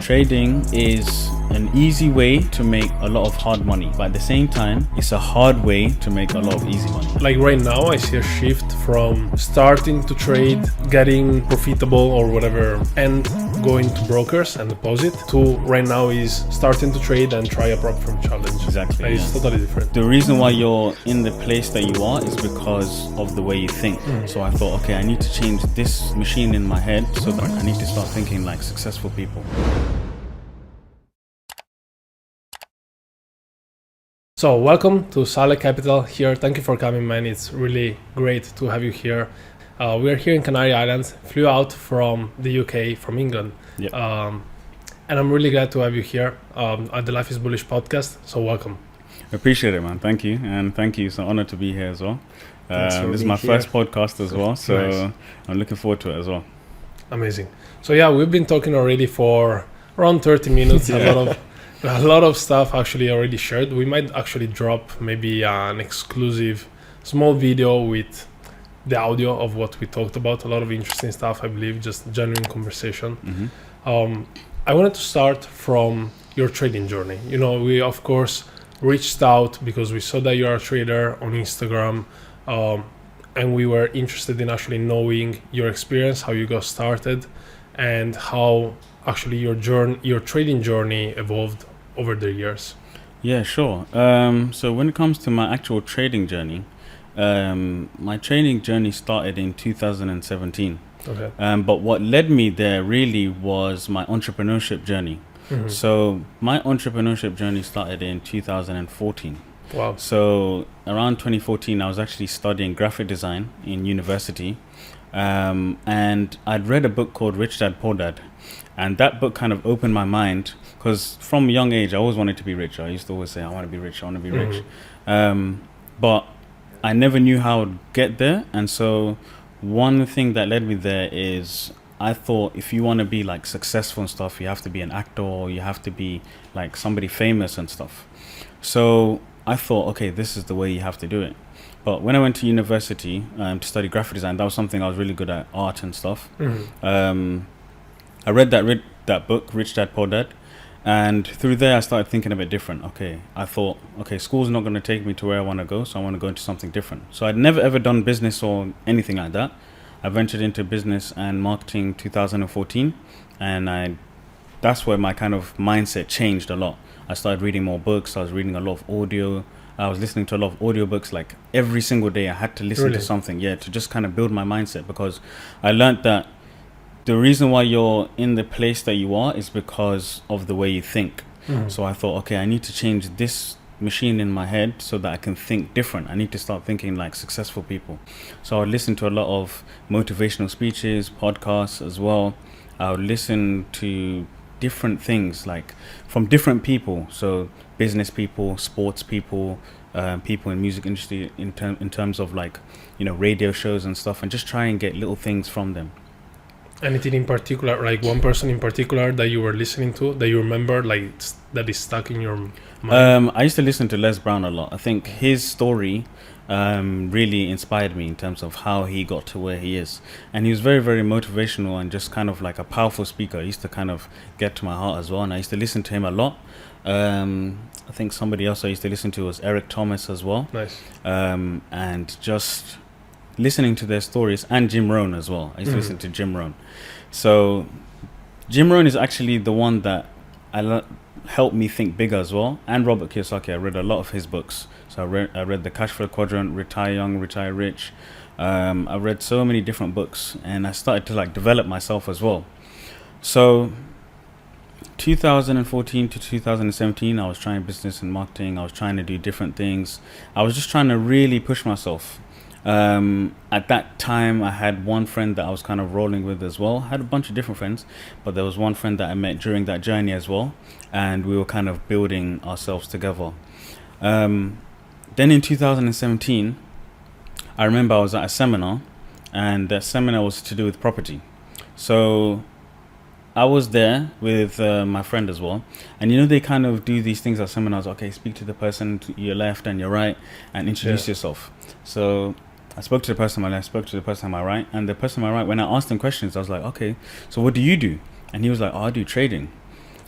Trading is an easy way to make a lot of hard money, but at the same time, it's a hard way to make a lot of easy money. Like right now, I see a shift from starting to trade, getting profitable or whatever, and going to brokers and deposit, to right now is starting to trade and try a prop firm challenge. Exactly. And it's totally different. The reason why you're in the place that you are is because of the way you think. So I thought, okay, I need to change this machine in my head so that I need to start thinking like successful people. So welcome to Salehh Capital here. Thank you for coming, man. It's really great to have you here. We are here in Canary Islands, flew out from the UK, from England. Yep. And I'm really glad to have you here at the Life Is Bullish Podcast. So welcome. Appreciate it, man. Thank you. And thank you. It's an honor to be here as well. This is my first podcast as well. So nice. I'm looking forward to it as well. Amazing. So yeah, we've been talking already for around 30 minutes. A lot of stuff actually already shared. We might actually drop maybe an exclusive small video with the audio of what we talked about. A lot of interesting stuff, I believe, just genuine conversation. I wanted to start from your trading journey. You know, we of course reached out because we saw that you're a trader on Instagram, and we were interested in actually knowing your experience, how you got started, and how actually your trading journey evolved over the years. Yeah, sure. So when it comes to my actual trading journey, my trading journey started in 2017. Okay. But what led me there really was my entrepreneurship journey. So my entrepreneurship journey started in 2014. Wow. So around 2014, I was actually studying graphic design in university. And I'd read a book called Rich Dad Poor Dad. And that book kind of opened my mind because from a young age, I always wanted to be rich. I used to always say, I want to be rich, I want to be rich. But I never knew how to get there. And so one thing that led me there is I thought if you want to be like successful and stuff, you have to be an actor or you have to be like somebody famous and stuff. So I thought, okay, this is the way you have to do it. But when I went to university to study graphic design, that was something I was really good at, art and stuff. I read that book, Rich Dad Poor Dad, and through there I started thinking a bit different. Okay, I thought, okay, school's not going to take me to where I want to go, so I want to go into something different. So I'd never ever done business or anything like that. I ventured into business and marketing 2014, and that's where my kind of mindset changed a lot. I started reading more books. I was reading a lot of audio. I was listening to a lot of audiobooks like every single day. I had to listen to something, to just kind of build my mindset, because I learned that the reason why you're in the place that you are is because of the way you think. So I thought, okay, I need to change this machine in my head so that I can think different. I need to start thinking like successful people. So I would listen to a lot of motivational speeches, podcasts as well. I would listen to different things like from different people. So business people, sports people, people in music industry in terms of like, you know, radio shows and stuff, and just try and get little things from them. Anything in particular, like one person in particular that you were listening to that you remember, like that is stuck in your mind? I used to listen to Les Brown a lot. I think his story really inspired me in terms of how he got to where he is. And he was very, very motivational and just kind of like a powerful speaker. He used to kind of get to my heart as well. And I used to listen to him a lot. I think somebody else I used to listen to was Eric Thomas as well. Nice. And just listening to their stories, and Jim Rohn as well. I used to listen to Jim Rohn. So Jim Rohn is actually the one that helped me think bigger as well. And Robert Kiyosaki, I read a lot of his books. So I read The Cash Flow Quadrant, Retire Young, Retire Rich. I read so many different books, and I started to like develop myself as well. So 2014 to 2017, I was trying business and marketing. I was trying to do different things. I was just trying to really push myself. At that time, I had one friend that I was kind of rolling with as well. I had a bunch of different friends, but there was one friend that I met during that journey as well, and we were kind of building ourselves together. Then in 2017, I remember I was at a seminar, and that seminar was to do with property. So I was there with my friend as well, and you know, they kind of do these things at seminars. Okay, speak to the person to your left and your right and introduce yourself. So I spoke to the person on my left, spoke to the person on my right, and the person on my right, when I asked him questions, I was like, okay, so what do you do? And he was like, oh, I do trading.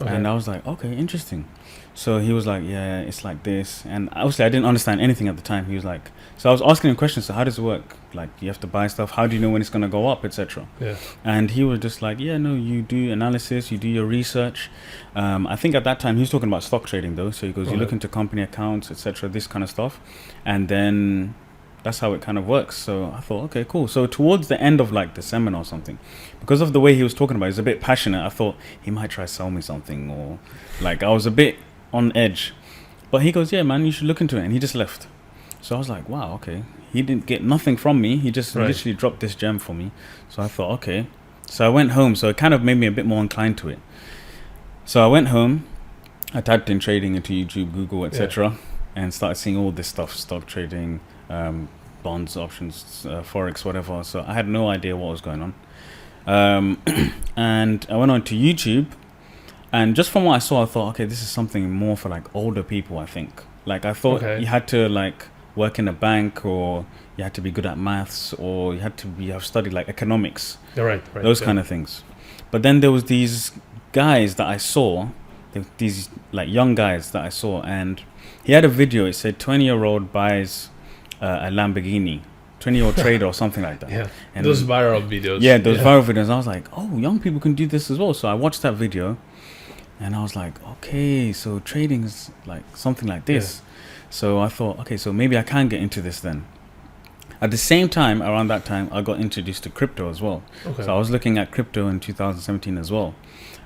Okay. And I was like, okay, interesting. So he was like, yeah, it's like this. And obviously I didn't understand anything at the time. He was like, so I was asking him questions. So how does it work? Like, you have to buy stuff. How do you know when it's going to go up, etc.? Yeah. And he was just like, yeah, no, you do analysis, you do your research. I think at that time he was talking about stock trading though. So he goes, you look into company accounts, etc., this kind of stuff. And then that's how it kind of works. So I thought, okay, cool. So towards the end of like the seminar or something, because of the way he was talking about it, he was a bit passionate. I thought he might try to sell me something, or like I was a bit on edge. But he goes, yeah, man, you should look into it. And he just left. So I was like, wow, okay. He didn't get nothing from me. He just literally dropped this gem for me. So I thought, okay. So I went home. So it kind of made me a bit more inclined to it. So I went home. I typed in trading into YouTube, Google, etc. And started seeing all this stuff, stock trading, bonds, options, forex, whatever. So I had no idea what was going on. And I went on to YouTube, and just from what I saw, I thought, okay, this is something more for like older people, I think. Like I thought you had to like work in a bank, or you had to be good at maths, or you had to have studied like economics. Right. Those kind of things. But then there was these guys that I saw, these like young guys that I saw, and he had a video. It said 20-year-old buys a Lamborghini, 20-year-old trader or something like that. Yeah, and those viral videos. Yeah, those viral videos. I was like, oh, young people can do this as well. So I watched that video, and I was like, okay, so trading is like something like this. So I thought, okay, so maybe I can get into this then. At the same time, around that time, I got introduced to crypto as well. Okay. So I was looking at crypto in 2017 as well.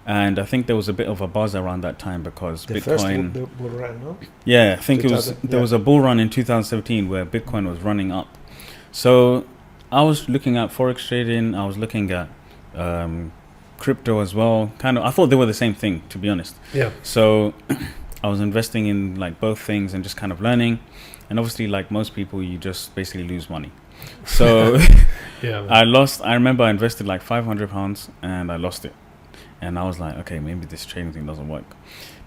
And I think there was a bit of a buzz around that time because the Bitcoin... first bull run, no? Yeah, I think there was a bull run in 2017 where Bitcoin was running up. So I was looking at forex trading. I was looking at crypto as well. Kind of, I thought they were the same thing, to be honest. Yeah. So I was investing in like both things and just kind of learning. And obviously, like most people, you just basically lose money. So I remember I invested like £500 and I lost it. And I was like, okay, maybe this trading thing doesn't work.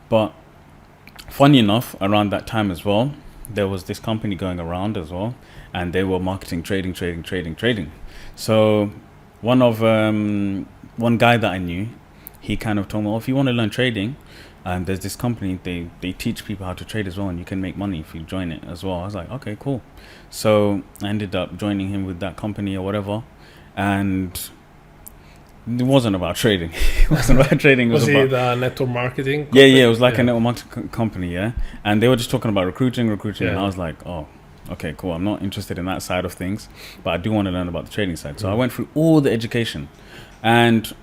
But funny enough, around that time as well, there was this company going around as well, and they were marketing trading. So one guy that I knew, he kind of told me, oh, if you want to learn trading, there's this company, they teach people how to trade as well, and you can make money if you join it as well. I was like, okay, cool. So I ended up joining him with that company or whatever, and it wasn't about trading. It wasn't about trading. Was it network marketing company? Yeah, it was like a network marketing company, and they were just talking about recruiting, and I was like, oh, okay, cool. I'm not interested in that side of things, but I do want to learn about the trading side. So I went through all the education, and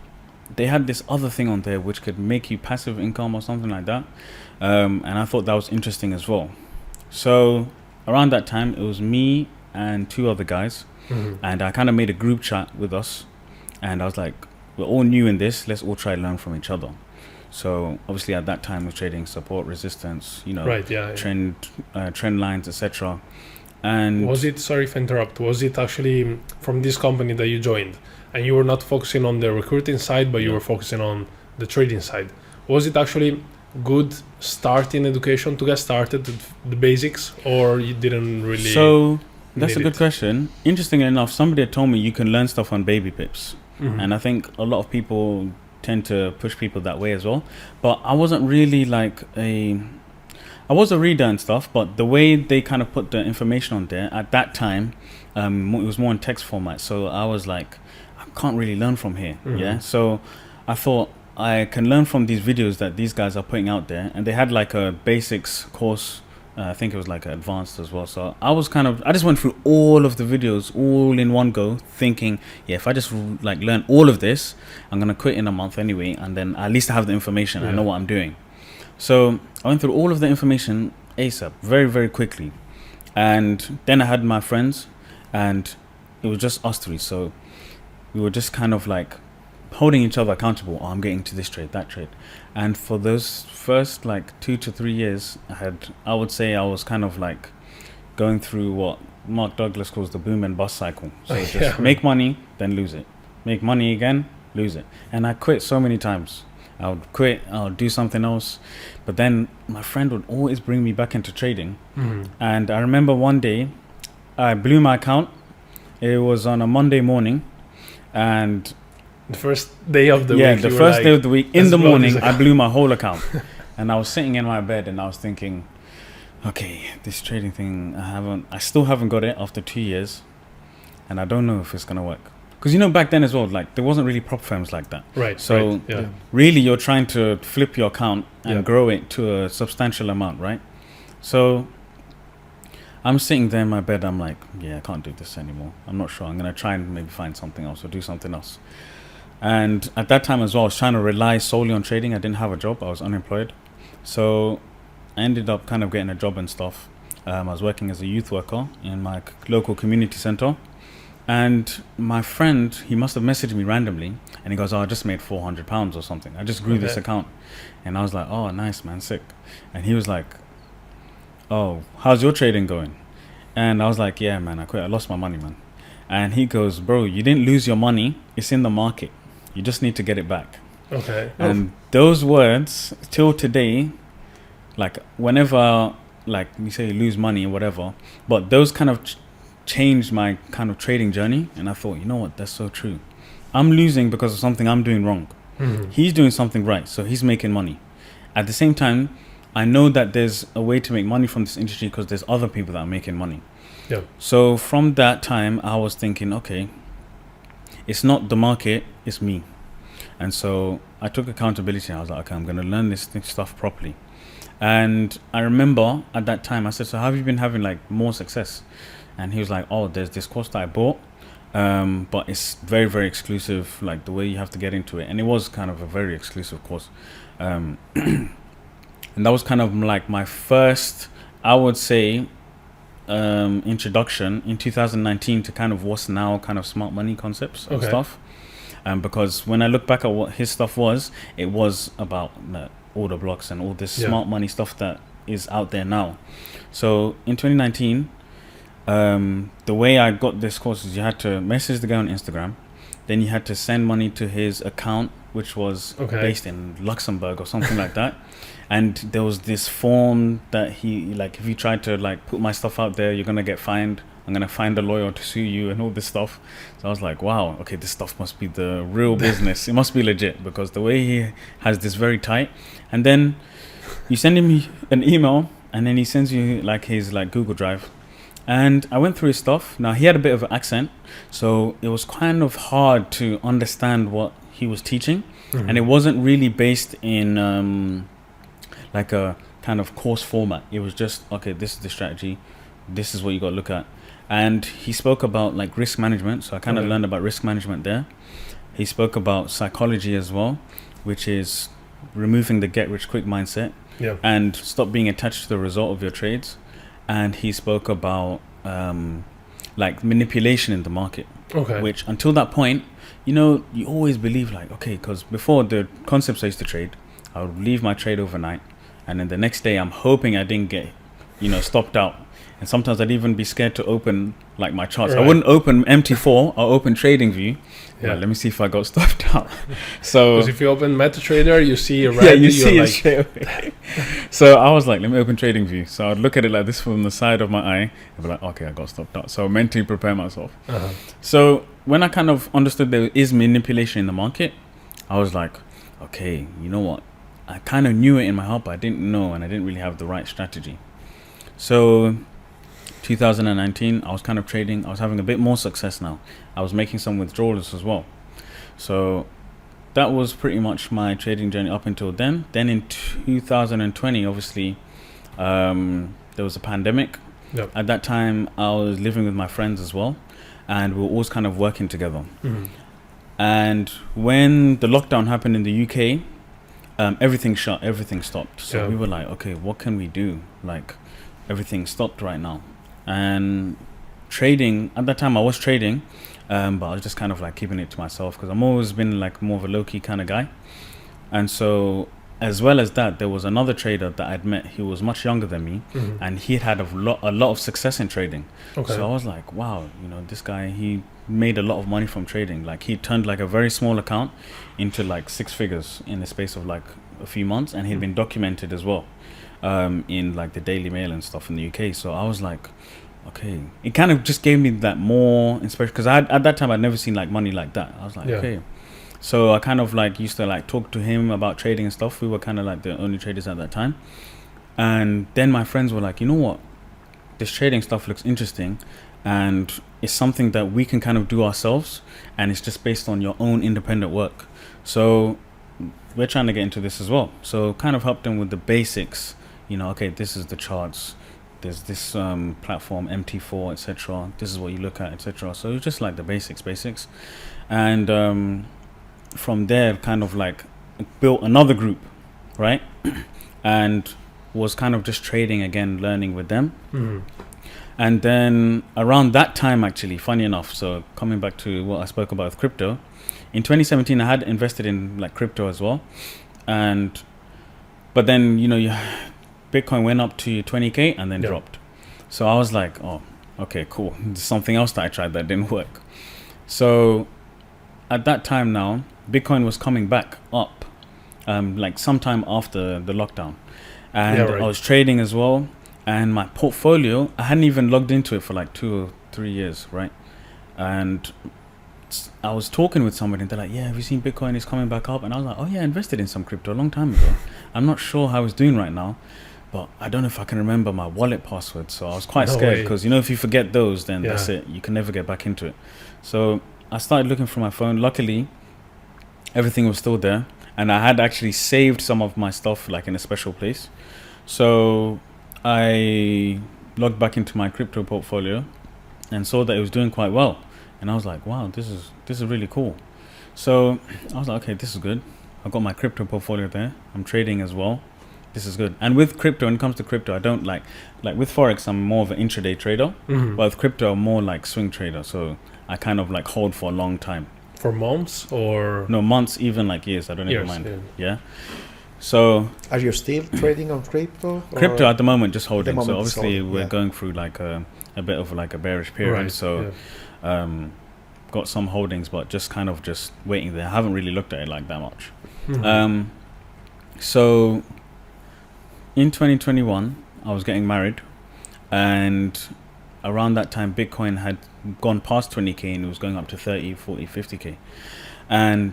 they had this other thing on there which could make you passive income or something like that, and I thought that was interesting as well. So around that time, it was me and two other guys, and I kind of made a group chat with us, and I was like, we're all new in this, let's all try to learn from each other. So obviously at that time was trading support, resistance, trend lines, etc. And was it, sorry if I interrupt, was it actually from this company that you joined and you were not focusing on the recruiting side, but you were focusing on the trading side? Was it actually good starting education to get started with the basics, or you didn't really? So that's a good question. Interestingly enough, somebody had told me you can learn stuff on baby pips. And I think a lot of people tend to push people that way as well. But I wasn't really I was a reader and stuff, but the way they kind of put the information on there at that time, it was more in text format. So I was like, I can't really learn from here. So I thought I can learn from these videos that these guys are putting out there. And they had like a basics course. I think it was like advanced as well. So I just went through all of the videos all in one go, thinking, if I just like learn all of this, I'm going to quit in a month anyway. And then at least I have the information. I know what I'm doing. So I went through all of the information ASAP, very, very quickly. And then I had my friends, and it was just us three. So we were just kind of like holding each other accountable. Oh, I'm getting to this trade, that trade. And for those first like 2 to 3 years, I would say I was kind of like going through what Mark Douglas calls the boom and bust cycle. So just make money, then lose it. Make money again, lose it. And I quit so many times. I would quit, I would do something else. But then my friend would always bring me back into trading. And I remember one day I blew my account. It was on a Monday morning, and The first day of the Yeah, week. the you were first like, day of the week, in "Let's the blow morning, this I blew my whole account. And I was sitting in my bed and I was thinking, okay, this trading thing, I still haven't got it after 2 years. And I don't know if it's going to work. Because, back then as well, like, there wasn't really prop firms like that. Right. So, right, yeah. really, you're trying to flip your account and Yeah. grow it to a substantial amount, right? So, I'm sitting there in my bed. I'm like, yeah, I can't do this anymore. I'm not sure. I'm going to try and maybe find something else or do something else. And at that time as well, I was trying to rely solely on trading. I didn't have a job. I was unemployed. So I ended up kind of getting a job and stuff. I was working as a youth worker in my local community center. And my friend, he must have messaged me randomly. And he goes, I just made £400 or something. I just grew this account. And I was like, oh, nice, man, sick. And he was like, oh, how's your trading going? And I was like, yeah, man, I quit. I lost my money, man. And he goes, bro, you didn't lose your money. It's in the market. You just need to get it back. Okay. And those words, till today, like whenever, like you say, you lose money or whatever, but those kind of changed my kind of trading journey. And I thought, you know what, that's so true. I'm losing because of something I'm doing wrong. Mm-hmm. He's doing something right, so he's making money. At the same time, I know that there's a way to make money from this industry because there's other people that are making money. Yeah. So from that time, I was thinking, okay, it's not the market, it's me. And so I took accountability. I was like, okay, I'm going to learn this stuff properly. And I remember at that time, I said, so how have you been having like more success? And he was like, oh, there's this course that I bought, but it's very, very exclusive, like the way you have to get into it. And it was kind of a very exclusive course. And that was kind of like my first, I would say, introduction in 2019 to kind of what's now kind of smart money concepts and stuff. Because when I look back at what his stuff was, it was about order blocks and all this smart money stuff that is out there now. So in 2019, the way I got this course is you had to message the guy on Instagram, then you had to send money to his account, which was based in Luxembourg or something like that. And there was this form that he, like, if you tried to like put my stuff out there, you're going to get fined. I'm going to find a lawyer to sue you and all this stuff. So I was like, wow, okay, this stuff must be the real business. It must be legit, because the way he has this very tight. And then you send him an email, and then he sends you like his like Google Drive. And I went through his stuff. Now, he had a bit of an accent, so it was kind of hard to understand what he was teaching. Mm-hmm. And it wasn't really based in like a kind of course format. It was just, okay, this is the strategy, this is what you got to look at. And he spoke about like risk management, so I kind of learned about risk management there. He spoke about psychology as well, which is removing the get rich quick mindset and stop being attached to the result of your trades. And he spoke about like manipulation in the market, which until that point, you always believe like, okay, because before, the concepts I used to trade, I would leave my trade overnight, and then the next day I'm hoping I didn't get stopped out. And sometimes I'd even be scared to open like my charts. I wouldn't open MT4, I'll open TradingView. Well, let me see if I got stopped out. So because if you open MetaTrader, you see a red. you see it straight away. So I was like, let me open TradingView. So I'd look at it like this from the side of my eye and be like, okay, I got stopped out. So mentally prepare myself. So when I kind of understood there is manipulation in the market, I was like, okay, you know what? I kind of knew it in my heart, but I didn't know, and I didn't really have the right strategy. So 2019, I was kind of trading. I was having a bit more success now. I was making some withdrawals as well. So that was pretty much my trading journey up until then. Then in 2020, obviously, there was a pandemic. At that time, I was living with my friends as well, and we were always kind of working together. And when the lockdown happened in the UK, everything shut, everything stopped. So we were like, okay, what can we do? Like, everything stopped right now. And trading, at that time I was trading, but I was just kind of like keeping it to myself, because I've always been like more of a low-key kind of guy. And so, as well as that, there was another trader that I'd met. He was much younger than me, and he had a lot of success in trading. So I was like, wow, this guy, he made a lot of money from trading. Like, he turned like a very small account into like 6 figures in the space of like a few months, and he'd been documented as well in like the Daily Mail and stuff in the UK. So I was like, okay, it kind of just gave me that more inspiration, because at that time I'd never seen like money like that. I was like, okay. So I kind of like used to like talk to him about trading and stuff. We were kind of like the only traders at that time. And then my friends were like, you know what? This trading stuff looks interesting, and it's something that we can kind of do ourselves, and it's just based on your own independent work. So we're trying to get into this as well. So kind of helped them with the basics. You know, okay, this is the charts. There's this platform, MT4, etc. This is what you look at, etc. So it's just like the basics. And from there, kind of like built another group, right? And was kind of just trading again, learning with them. And then around that time, actually, funny enough, so coming back to what I spoke about with crypto, in 2017, I had invested in like crypto as well. But then, you know, Bitcoin went up to 20K and then dropped. So I was like, oh, okay, cool. There's something else that I tried that didn't work. So at that time now, Bitcoin was coming back up, like sometime after the lockdown. And I was trading as well. And my portfolio, I hadn't even logged into it for like 2 or 3 years, right? And I was talking with somebody and they're like, yeah, have you seen Bitcoin is coming back up? And I was like, oh yeah, I invested in some crypto a long time ago. I'm not sure how it's doing right now, but I don't know if I can remember my wallet password. So I was quite scared because, you know, if you forget those, then that's it. You can never get back into it. So I started looking for my phone. Luckily, everything was still there. And I had actually saved some of my stuff like in a special place. So I logged back into my crypto portfolio and saw that it was doing quite well. And I was like, wow, this is really cool. So I was like, okay, this is good. I've got my crypto portfolio there. I'm trading as well. This is good. And with crypto, when it comes to crypto, I don't like with Forex, I'm more of an intraday trader. But with crypto, I'm more like swing trader. So I kind of like hold for a long time. For months or? No, months, even like years. I don't even mind. Yeah. So are you still trading on crypto? Crypto at the moment, just holding. So obviously we're going through like a bit of like a bearish period. Right. So got some holdings, but just kind of just waiting there. I haven't really looked at it like that much. So in 2021, I was getting married, and around that time, Bitcoin had gone past 20K and it was going up to 30, 40, 50K. And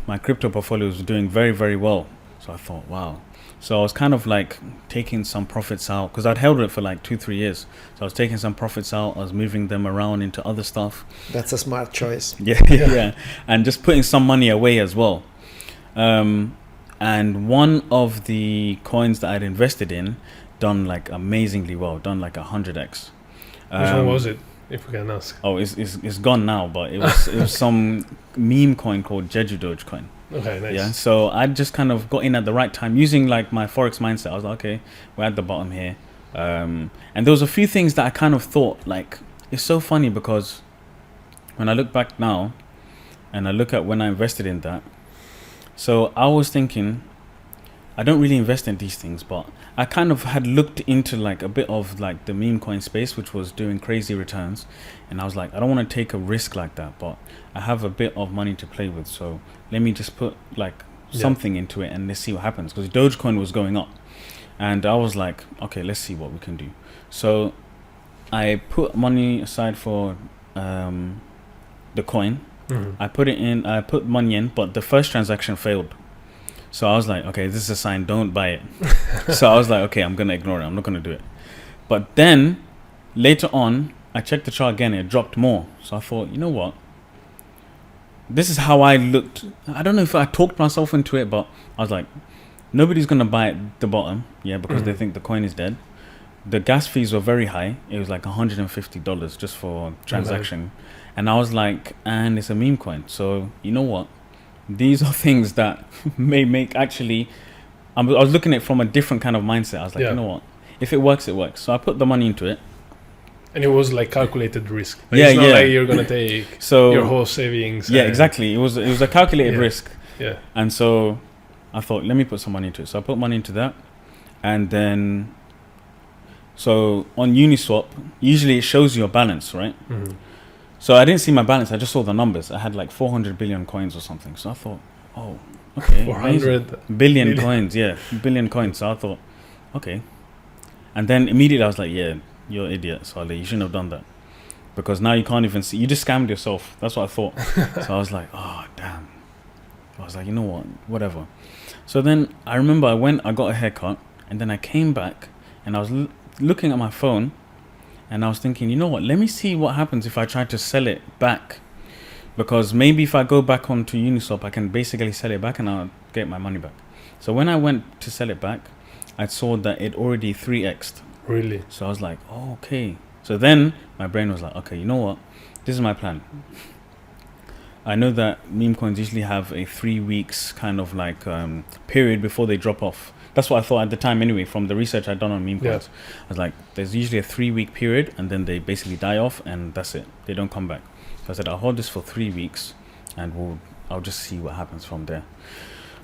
my crypto portfolio was doing very, very well. So I thought, wow. So I was kind of like taking some profits out because I'd held it for like 2-3 years. So I was taking some profits out. I was moving them around into other stuff. That's a smart choice. Yeah. And just putting some money away as well. And one of the coins that I'd invested in done like amazingly well, done like 100x. Which one was it, if we can ask? Oh, it's gone now, but it was some meme coin called Jeju Doge coin. Okay, nice. Yeah, so I just kind of got in at the right time using like my Forex mindset. I was like, okay, we're at the bottom here. And there was a few things that I kind of thought, like, it's so funny because when I look back now and I look at when I invested in that, so I was thinking, I don't really invest in these things, but I kind of had looked into like a bit of like the meme coin space, which was doing crazy returns. And I was like, I don't want to take a risk like that, but I have a bit of money to play with. So let me just put like something into it and let's see what happens. Because Dogecoin was going up. And I was like, okay, let's see what we can do. So I put money aside for the coin. I put money in, but the first transaction failed. So I was like, okay, this is a sign, don't buy it. So I was like, okay, I'm going to ignore it. I'm not going to do it. But then later on, I checked the chart again. It dropped more. So I thought, you know what? This is how I looked. I don't know if I talked myself into it, but I was like, nobody's going to buy at the bottom. Yeah, because they think the coin is dead. The gas fees were very high. It was like $150 just for transaction. And I was like, and it's a meme coin. So you know what? These are things that may make actually, I was looking at it from a different kind of mindset. I was like, you know what? If it works, it works. So I put the money into it. And it was like calculated risk. Like it's not like you're going to take your whole savings. Yeah, exactly. It was a calculated risk. Yeah. And so I thought, let me put some money into it. So I put money into that. And then, so on Uniswap, usually it shows your balance, right? So I didn't see my balance. I just saw the numbers. I had like 400 billion coins or something. So I thought, oh, okay. 400 billion coins. Yeah, billion coins. So I thought, okay. And then immediately I was like, yeah, you're an idiot, Saleh. You shouldn't have done that. Because now you can't even see. You just scammed yourself. That's what I thought. So I was like, oh, damn. I was like, you know what, whatever. So then I remember I got a haircut, and then I came back, and I was looking at my phone, and I was thinking, you know what, let me see what happens if I try to sell it back. Because maybe if I go back onto Uniswap, I can basically sell it back and I'll get my money back. So when I went to sell it back, I saw that it already 3x'd. Really? So I was like, oh, okay. So then my brain was like, okay, you know what? This is my plan. I know that meme coins usually have a 3 weeks kind of like period before they drop off. That's what I thought at the time anyway, from the research I'd done on meme coins. I was like, there's usually a 3 week period and then they basically die off and that's it. They don't come back. So I said, I'll hold this for 3 weeks and I'll just see what happens from there.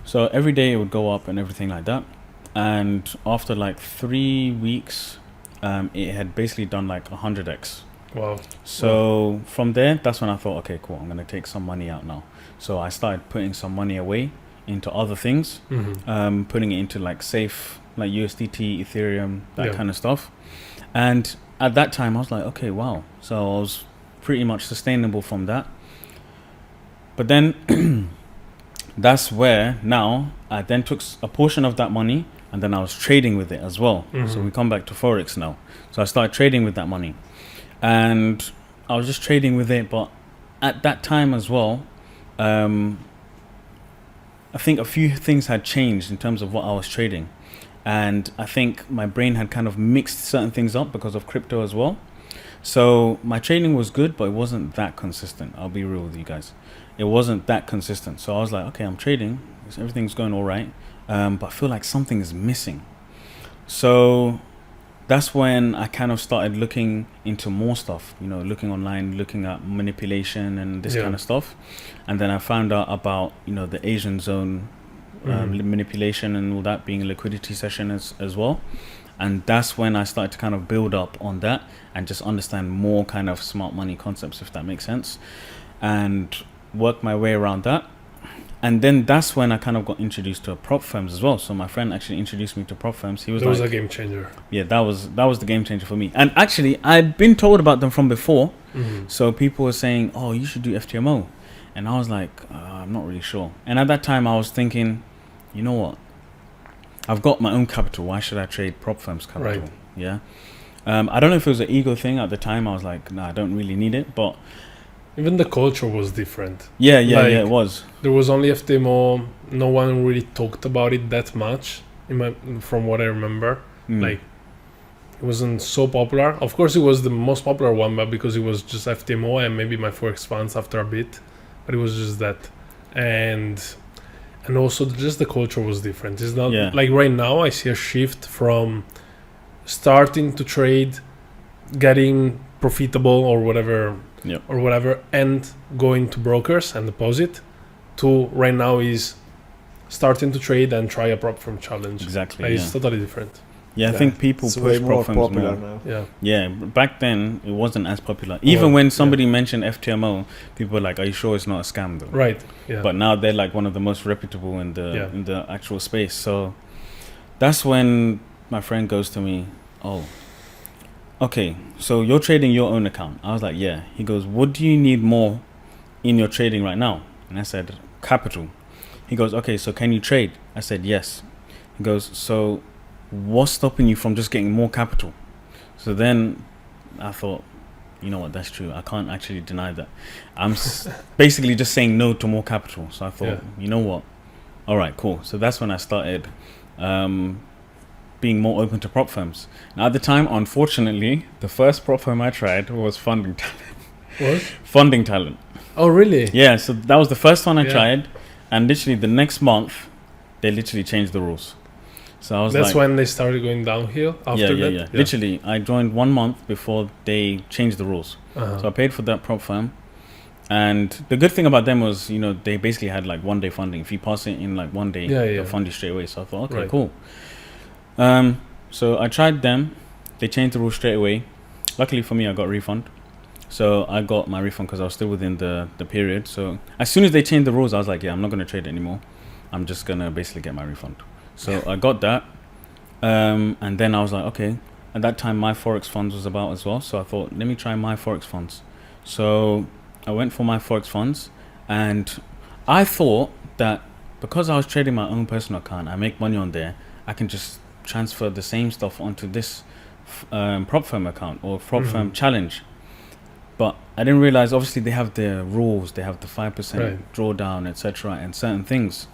So every day it would go up and everything like that. And after like 3 weeks, it had basically done like 100x. Wow. So from there, that's when I thought, okay, cool, I'm going to take some money out now. So I started putting some money away into other things, putting it into like safe, like USDT, Ethereum, that kind of stuff. And at that time, I was like, okay, wow. So I was pretty much sustainable from that. But then that's where now I then took a portion of that money and then I was trading with it as well. So we come back to Forex now. So I started trading with that money. And I was just trading with it, but at that time as well, I think a few things had changed in terms of what I was trading. And I think my brain had kind of mixed certain things up because of crypto as well. So my trading was good, but it wasn't that consistent. I'll be real with you guys. It wasn't that consistent. So I was like, okay, I'm trading. Everything's going all right. But I feel like something is missing. So that's when I kind of started looking into more stuff, looking online, looking at manipulation and this kind of stuff. And then I found out about, the Asian zone manipulation and all that being a liquidity session as well. And that's when I started to kind of build up on that and just understand more kind of smart money concepts, if that makes sense, and work my way around that. And then that's when I kind of got introduced to prop firms as well. So my friend actually introduced me to prop firms. He was That was a game changer. Yeah, that was the game changer for me. And actually, I'd been told about them from before. So people were saying, oh, you should do FTMO. And I was like, I'm not really sure. And at that time, I was thinking, you know what? I've got my own capital. Why should I trade prop firms' capital? Right. Yeah. I don't know if it was an ego thing at the time. I was like, nah, I don't really need it. But even the culture was different. Yeah, it was. There was only FTMO. No one really talked about it that much, from what I remember. Like, it wasn't so popular. Of course, it was the most popular one, but because it was just FTMO and maybe my Forex funds after a bit. But it was just that. And also just the culture was different. It's not like right now I see a shift from starting to trade, getting profitable or whatever, and going to brokers and deposit, to right now is starting to trade and try a prop firm challenge. Exactly. It's totally different. Yeah, I think people push prop firms popular more. now. Yeah, back then it wasn't as popular. Even when somebody mentioned FTMO, people were like, "Are you sure it's not a scam, though?" Right. Yeah. But now they're like one of the most reputable in the actual space. So that's when my friend goes to me, "Oh, okay, so you're trading your own account." I was like, "Yeah." He goes, "What do you need more in your trading right now?" And I said, "Capital." He goes, "Okay, so can you trade?" I said, "Yes." He goes, "So what's stopping you from just getting more capital?" So then I thought, you know what, that's true. I can't actually deny that. I'm basically just saying no to more capital. So I thought, you know what? All right, cool. So that's when I started being more open to prop firms. Now, at the time, unfortunately, the first prop firm I tried was Funding Talent. What? Funding Talent. Oh, really? Yeah, so that was the first one I tried. And literally the next month, they literally changed the rules. So I was That's when they started going downhill after that? Yeah. Literally, I joined 1 month before they changed the rules. So I paid for that prop firm. And the good thing about them was, they basically had like 1 day funding. If you pass it in like 1 day, they'll fund you straight away. So I thought, okay, cool. So I tried them. They changed the rules straight away. Luckily for me, I got a refund. So I got my refund because I was still within the period. So as soon as they changed the rules, I was like, yeah, I'm not going to trade anymore. I'm just going to basically get my refund. So I got that. And then I was like, okay. At that time, my Forex funds was about as well. So I thought, let me try my Forex funds. So I went for my Forex funds. And I thought that because I was trading my own personal account, I make money on there, I can just transfer the same stuff onto this prop firm account or prop firm challenge. But I didn't realize, obviously they have their rules, they have the 5% drawdown, etc., and certain things.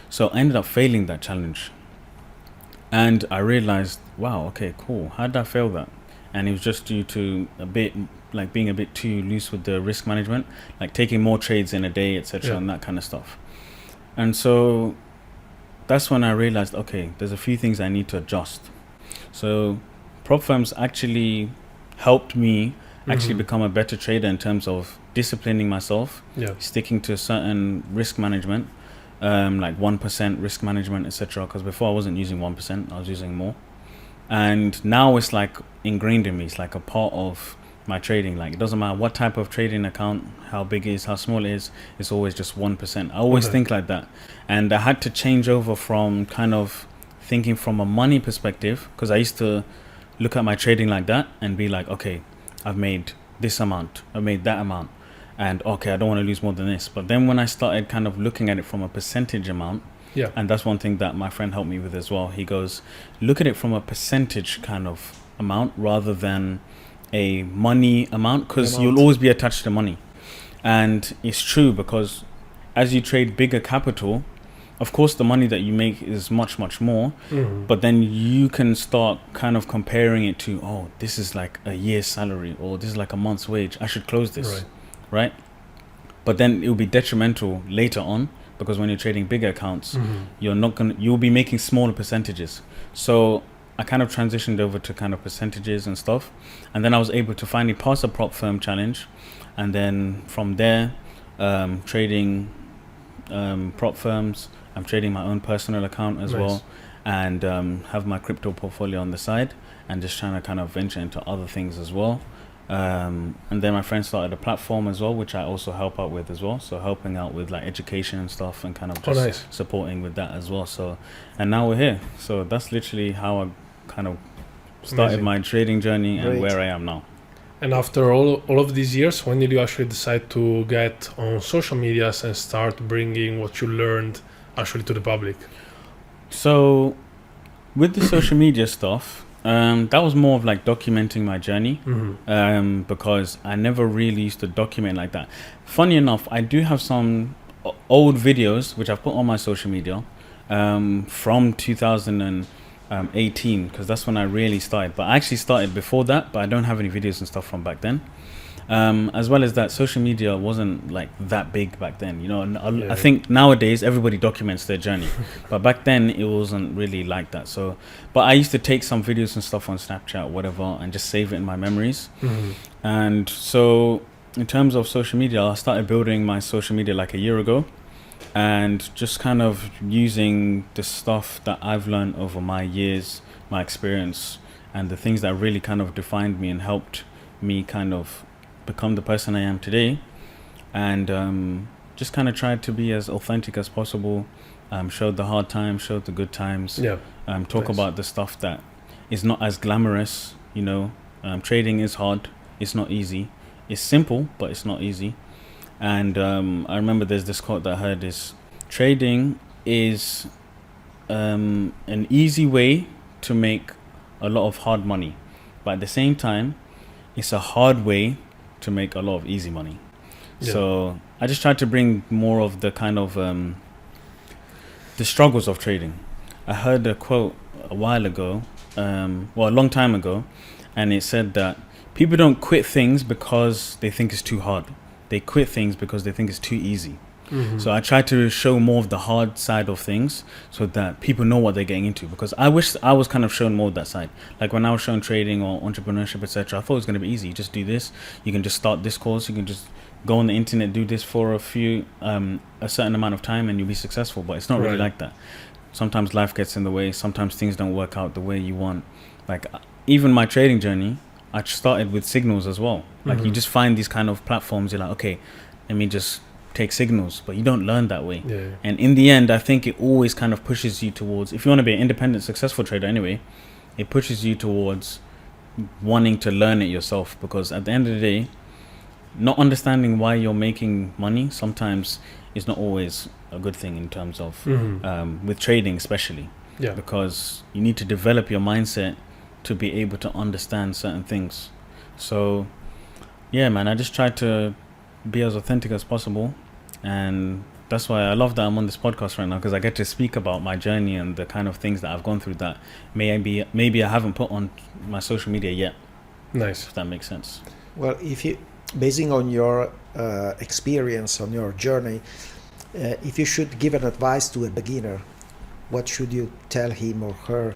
So I ended up failing that challenge. And I realized, wow, okay, cool. How did I fail that? And it was just due to being a bit too loose with the risk management, like taking more trades in a day, etc., and that kind of stuff. And so that's when I realized, okay, there's a few things I need to adjust. So prop firms actually helped me actually become a better trader in terms of disciplining myself, sticking to certain risk management, like 1% risk management, etc. Because before I wasn't using 1%, I was using more. And now it's like ingrained in me. It's like a part of my trading. Like, it doesn't matter what type of trading account, how big it is, how small it is, it's always just 1%. I always think like that. And I had to change over from kind of thinking from a money perspective, because I used to look at my trading like that and be like, okay, I've made this amount, I've made that amount, and okay, I don't want to lose more than this. But then when I started kind of looking at it from a percentage amount, and that's one thing that my friend helped me with as well. He goes, look at it from a percentage kind of amount rather than a money amount, because you'll always be attached to money. And it's true, because as you trade bigger capital, of course the money that you make is much, much more, but then you can start kind of comparing it to, oh, this is like a year's salary, or this is like a month's wage, I should close this, right? But then it will be detrimental later on, because when you're trading bigger accounts, you'll be making smaller percentages. So I kind of transitioned over to kind of percentages and stuff, and then I was able to finally pass a prop firm challenge, and then from there, trading prop firms, I'm trading my own personal account as well, and have my crypto portfolio on the side, and just trying to kind of venture into other things as well. And then my friend started a platform as well, which I also help out with as well. So helping out with like education and stuff, and kind of just supporting with that as well. So, and now we're here. So that's literally how I kind of started my trading journey and where I am now. And after all of these years, when did you actually decide to get on social medias and start bringing what you learned actually to the public? So with the social media stuff, that was more of like documenting my journey, because I never really used to document like that. Funny enough, I do have some old videos which I've put on my social media from 2018, because that's when I really started. But I actually started before that, but I don't have any videos and stuff from back then. As well as that, social media wasn't like that big back then, you know. And I think nowadays everybody documents their journey, but back then it wasn't really like that. So, but I used to take some videos and stuff on Snapchat, whatever, and just save it in my memories. And so, in terms of social media, I started building my social media like a year ago, and just kind of using the stuff that I've learned over my years, my experience, and the things that really kind of defined me and helped me kind of become the person I am today, and just kind of tried to be as authentic as possible, showed the hard times, showed the good times, talk about the stuff that is not as glamorous, you know. Trading is hard, it's not easy, it's simple, but it's not easy. And I remember there's this quote that I heard is, trading is an easy way to make a lot of hard money, but at the same time it's a hard way to make a lot of easy money. So I just tried to bring more of the kind of the struggles of trading. I heard a quote a while ago, a long time ago, and it said that people don't quit things because they think it's too hard. They quit things because they think it's too easy. So I try to show more of the hard side of things so that people know what they're getting into, because I wish I was kind of shown more of that side. Like when I was shown trading or entrepreneurship, etc., I thought it was going to be easy. You just do this, you can just start this course, you can just go on the internet, do this for a certain amount of time, and you'll be successful. But it's not really like that. Sometimes life gets in the way, sometimes things don't work out the way you want. Like even my trading journey, I started with signals as well. Like you just find these kind of platforms, you're like, okay, let me just take signals, but you don't learn that way. And in the end, I think it always kind of pushes you towards, if you want to be an independent, successful trader anyway, it pushes you towards wanting to learn it yourself, because at the end of the day, not understanding why you're making money sometimes is not always a good thing in terms of Mm-hmm. with trading especially, Yeah. because you need to develop your mindset to be able to understand certain things. So yeah, man, I just try to be as authentic as possible, and that's why I love that I'm on this podcast right now, because I get to speak about my journey and the kind of things that I've gone through that maybe I haven't put on my social media yet, Nice. if that makes sense. Well, if you, basing on your experience, on your journey, if you should give an advice to a beginner, what should you tell him or her?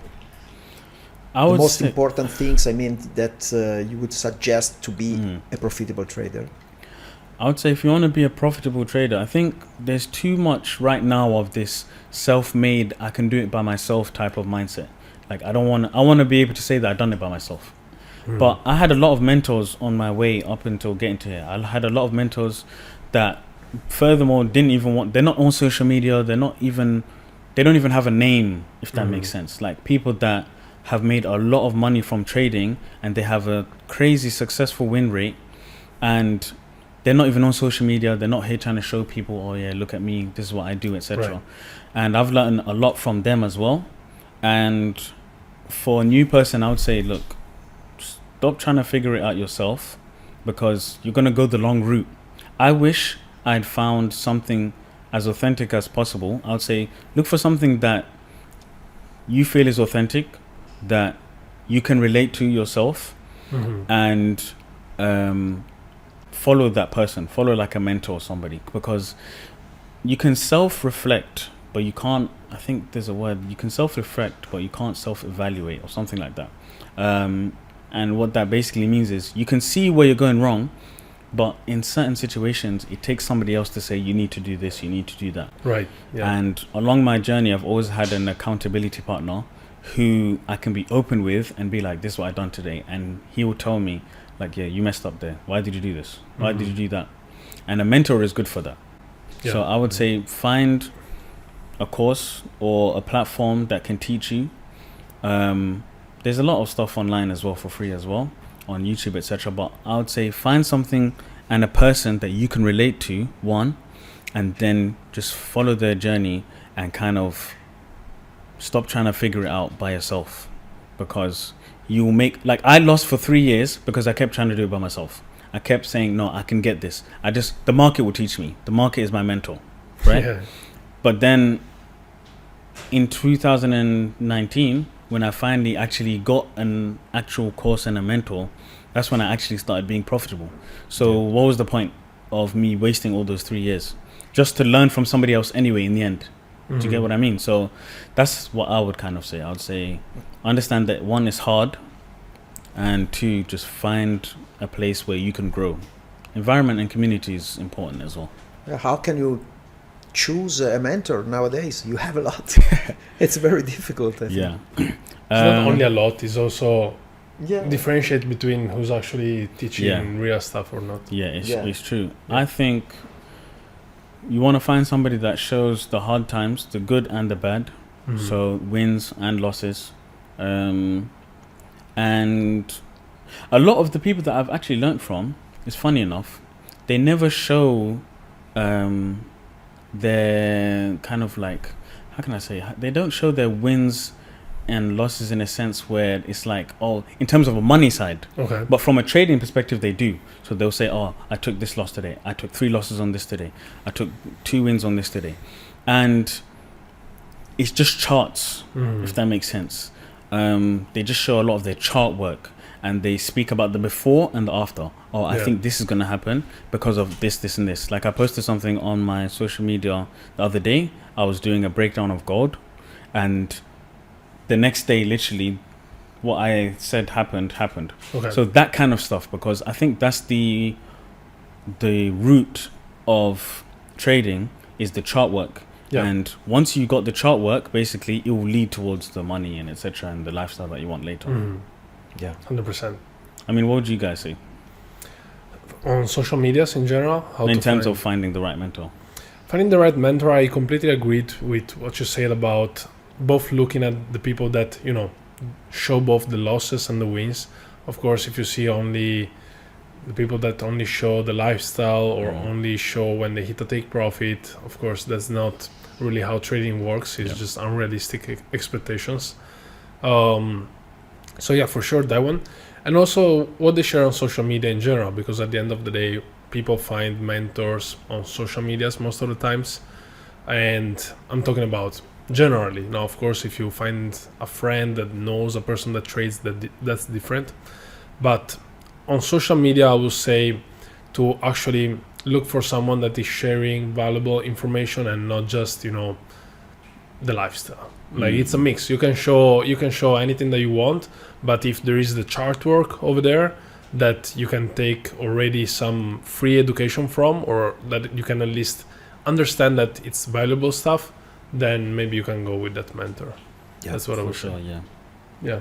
I The would most say, important things, I mean, that you would suggest to be Mhm. a profitable trader. I would say if you want to be a profitable trader, I think there's too much right now of this self-made, I can do it by myself type of mindset. Like I want to be able to say that I've done it by myself. Mm. But I had a lot of mentors on my way up until getting to here. I had a lot of mentors that furthermore didn't even want, they're not on social media, they don't even have a name, if that makes sense. Like people that have made a lot of money from trading and they have a crazy successful win rate, and they're not even on social media, they're not here trying to show people, oh yeah, look at me, this is what I do, etc. Right. And I've learned a lot from them as well. And for a new person, I would say, look, stop trying to figure it out yourself, because you're going to go the long route. I wish I'd found something as authentic as possible. I would say look for something that you feel is authentic, that you can relate to yourself, Mm-hmm. and follow that person, follow like a mentor or somebody, because you can self-reflect, but you can't, I think there's a word, you can self-reflect, but you can't self-evaluate or something like that. And what that basically means is you can see where you're going wrong, but in certain situations, it takes somebody else to say, you need to do this, you need to do that. Right. Yeah. And along my journey, I've always had an accountability partner who I can be open with and be like, this is what I've done today. And he will tell me, like, yeah, you messed up there. Why did you do this? Why did you do that? And a mentor is good for that. Yeah. So I would say find a course or a platform that can teach you. There's a lot of stuff online as well for free as well, on YouTube, etc. But I would say find something and a person that you can relate to, one, and then just follow their journey and kind of stop trying to figure it out by yourself, because you will make, like I lost for 3 years because I kept trying to do it by myself. I kept saying, no, I can get this. The market will teach me. The market is my mentor, right? Yeah. But then in 2019, when I finally actually got an actual course and a mentor, that's when I actually started being profitable. So what was the point of me wasting all those 3 years just to learn from somebody else anyway in the end? Do you get what I mean? So that's what I would kind of say. I would say understand that one is hard, and two, just find a place where you can grow. Environment and community is important as well. How can you choose a mentor nowadays? You have a lot. It's very difficult, I think. Yeah. It's not only a lot, it's also Yeah. differentiate between who's actually teaching real stuff or not. Yeah, it's true. Yeah. I think you want to find somebody that shows the hard times, the good and the bad, so wins and losses. And a lot of the people that I've actually learnt from, is funny enough, they never show their kind of like, how can I say, they don't show their wins and losses in a sense where it's like, oh, in terms of a money side. Okay. But from a trading perspective, they do. So they'll say, oh, I took this loss today. I took 3 losses on this today. I took 2 wins on this today. And it's just charts, if that makes sense. They just show a lot of their chart work, and they speak about the before and the after. Oh, I think this is going to happen because of this, this, and this. Like I posted something on my social media the other day. I was doing a breakdown of gold, and the next day, literally, what I said happened. Okay. So that kind of stuff, because I think that's the root of trading is the chart work. Yeah. And once you got the chart work, basically, it will lead towards the money and etc. and the lifestyle that you want later. Yeah. 100%. I mean, what would you guys say On social medias in general, how in to terms find- of finding the right mentor? Finding the right mentor, I completely agreed with what you said about both looking at the people that, show both the losses and the wins. Of course, if you see only the people that only show the lifestyle or only show when they hit a take profit. Of course, that's not really how trading works. It's just unrealistic expectations. So yeah, for sure that one. And also what they share on social media in general, because at the end of the day, people find mentors on social medias most of the times. And I'm talking about generally. Now, of course, if you find a friend that knows a person that trades, that's different. But on social media, I would say to actually look for someone that is sharing valuable information and not just, the lifestyle. Like it's a mix. You can show anything that you want, but if there is the chart work over there that you can take already some free education from, or that you can at least understand that it's valuable stuff, then maybe you can go with that mentor. Yeah, that's what I would say. Yeah.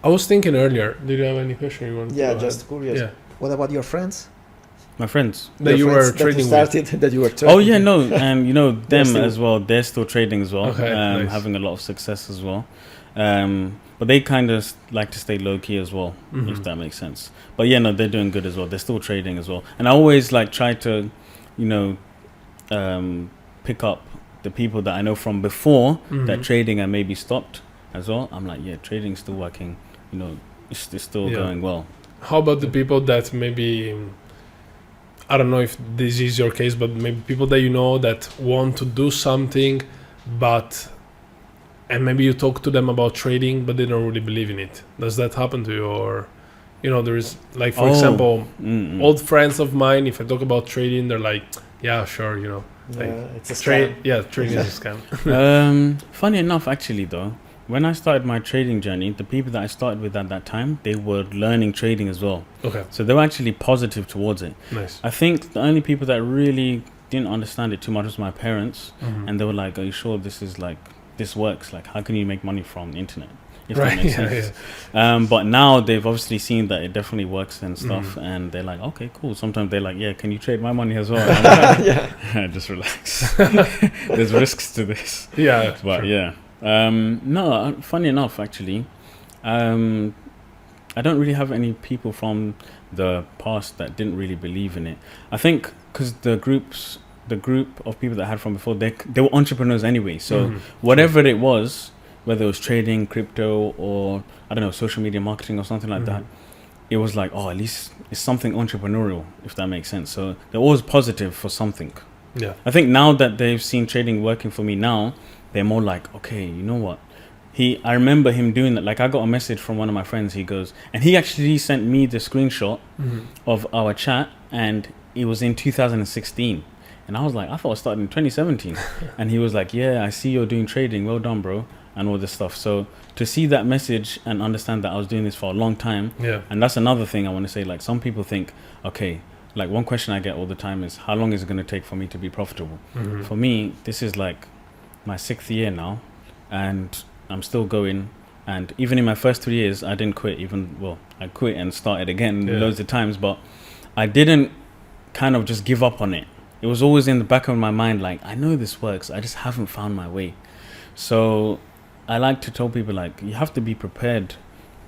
I was thinking earlier, did you have any question you wanted to add? Just curious. Yeah. What about your friends? My friends. That you were trading with. That you were trading. Oh yeah, no, and them still, as well. They're still trading as well, Okay, nice. having a lot of success as well. But they kind of like to stay low key as well, if that makes sense. But yeah, no, they're doing good as well. They're still trading as well. And I always try to, pick up the people that I know from before that trading and maybe stopped as well. I'm like, yeah, trading's still working. It's still going well. How about the people that maybe, I don't know if this is your case, but maybe people that that want to do something, and maybe you talk to them about trading, but they don't really believe in it. Does that happen to you? Or, there is, for example, old friends of mine, if I talk about trading, they're like, yeah, sure, it's a scam. Trading is a scam. Funny enough, actually, though, when I started my trading journey, the people that I started with at that time, they were learning trading as well. Okay. So they were actually positive towards it. Nice. I think the only people that really didn't understand it too much was my parents. And they were like, are you sure this works? Like, how can you make money from the internet? If that makes sense. But now they've obviously seen that it definitely works and stuff. And they're like, okay, cool. Sometimes they're like, yeah, can you trade my money as well? Like, just relax. There's risks to this. Yeah. But sure. yeah. No, funny enough, actually, I don't really have any people from the past that didn't really believe in it. I think because the group of people that I had from before, they were entrepreneurs anyway. So whatever it was, whether it was trading, crypto, or I don't know, social media marketing or something like that, it was like, at least it's something entrepreneurial, if that makes sense. So they're always positive for something. Yeah. I think now that they've seen trading working for me now, they're more like, okay, you know what? I remember him doing that. Like, I got a message from one of my friends. He goes, and he actually sent me the screenshot of our chat, and it was in 2016. And I was like, I thought I started in 2017. And he was like, yeah, I see you're doing trading. Well done, bro. And all this stuff. So to see that message and understand that I was doing this for a long time. Yeah. And that's another thing I want to say. Like, some people think, okay, like one question I get all the time is, how long is it going to take for me to be profitable? For me, this is like my 6th year now, and I'm still going. And even in my first 3 years, I didn't quit. I quit and started again loads of times, but I didn't kind of just give up on it. It was always in the back of my mind, like, I know this works, I just haven't found my way. So I like to tell people, like, you have to be prepared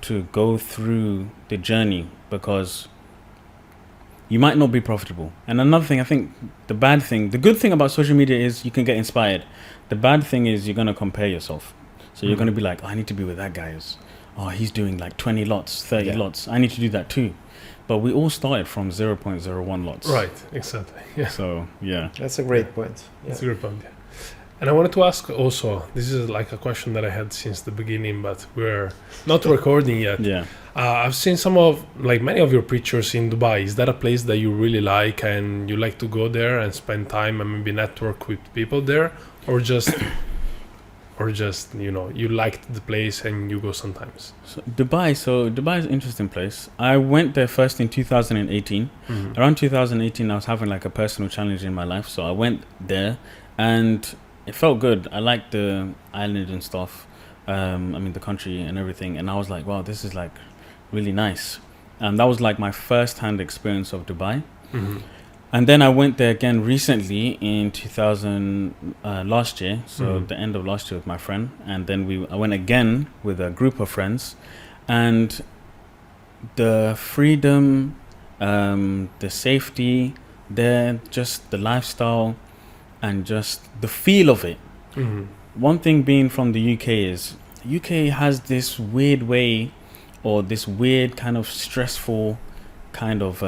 to go through the journey, because you might not be profitable. And another thing, I think the good thing about social media is you can get inspired. The bad thing is you're going to compare yourself. So you're going to be like, I need to be with that guy. He's doing like 20 lots, 30 lots. I need to do that too. But we all started from 0.01 lots. Right, exactly. Yeah. So, yeah. That's a great point. Yeah. That's a great point, yeah. And I wanted to ask also, this is like a question that I had since the beginning, but we're not recording yet. Yeah. I've seen many of your pictures in Dubai. Is that a place that you really like and you like to go there and spend time and maybe network with people there? Or just, you liked the place and you go sometimes? So Dubai is an interesting place. I went there first in 2018. Around 2018, I was having like a personal challenge in my life. So I went there and it felt good. I liked the island and stuff. The country and everything. And I was like, wow, this is like really nice. And that was like my first-hand experience of Dubai. And then I went there again recently in last year. So the end of last year with my friend. And then I went again with a group of friends. And the freedom, the safety, just the lifestyle, and just the feel of it. Mm-hmm. One thing being from the UK is UK has this weird way, or this weird kind of stressful kind of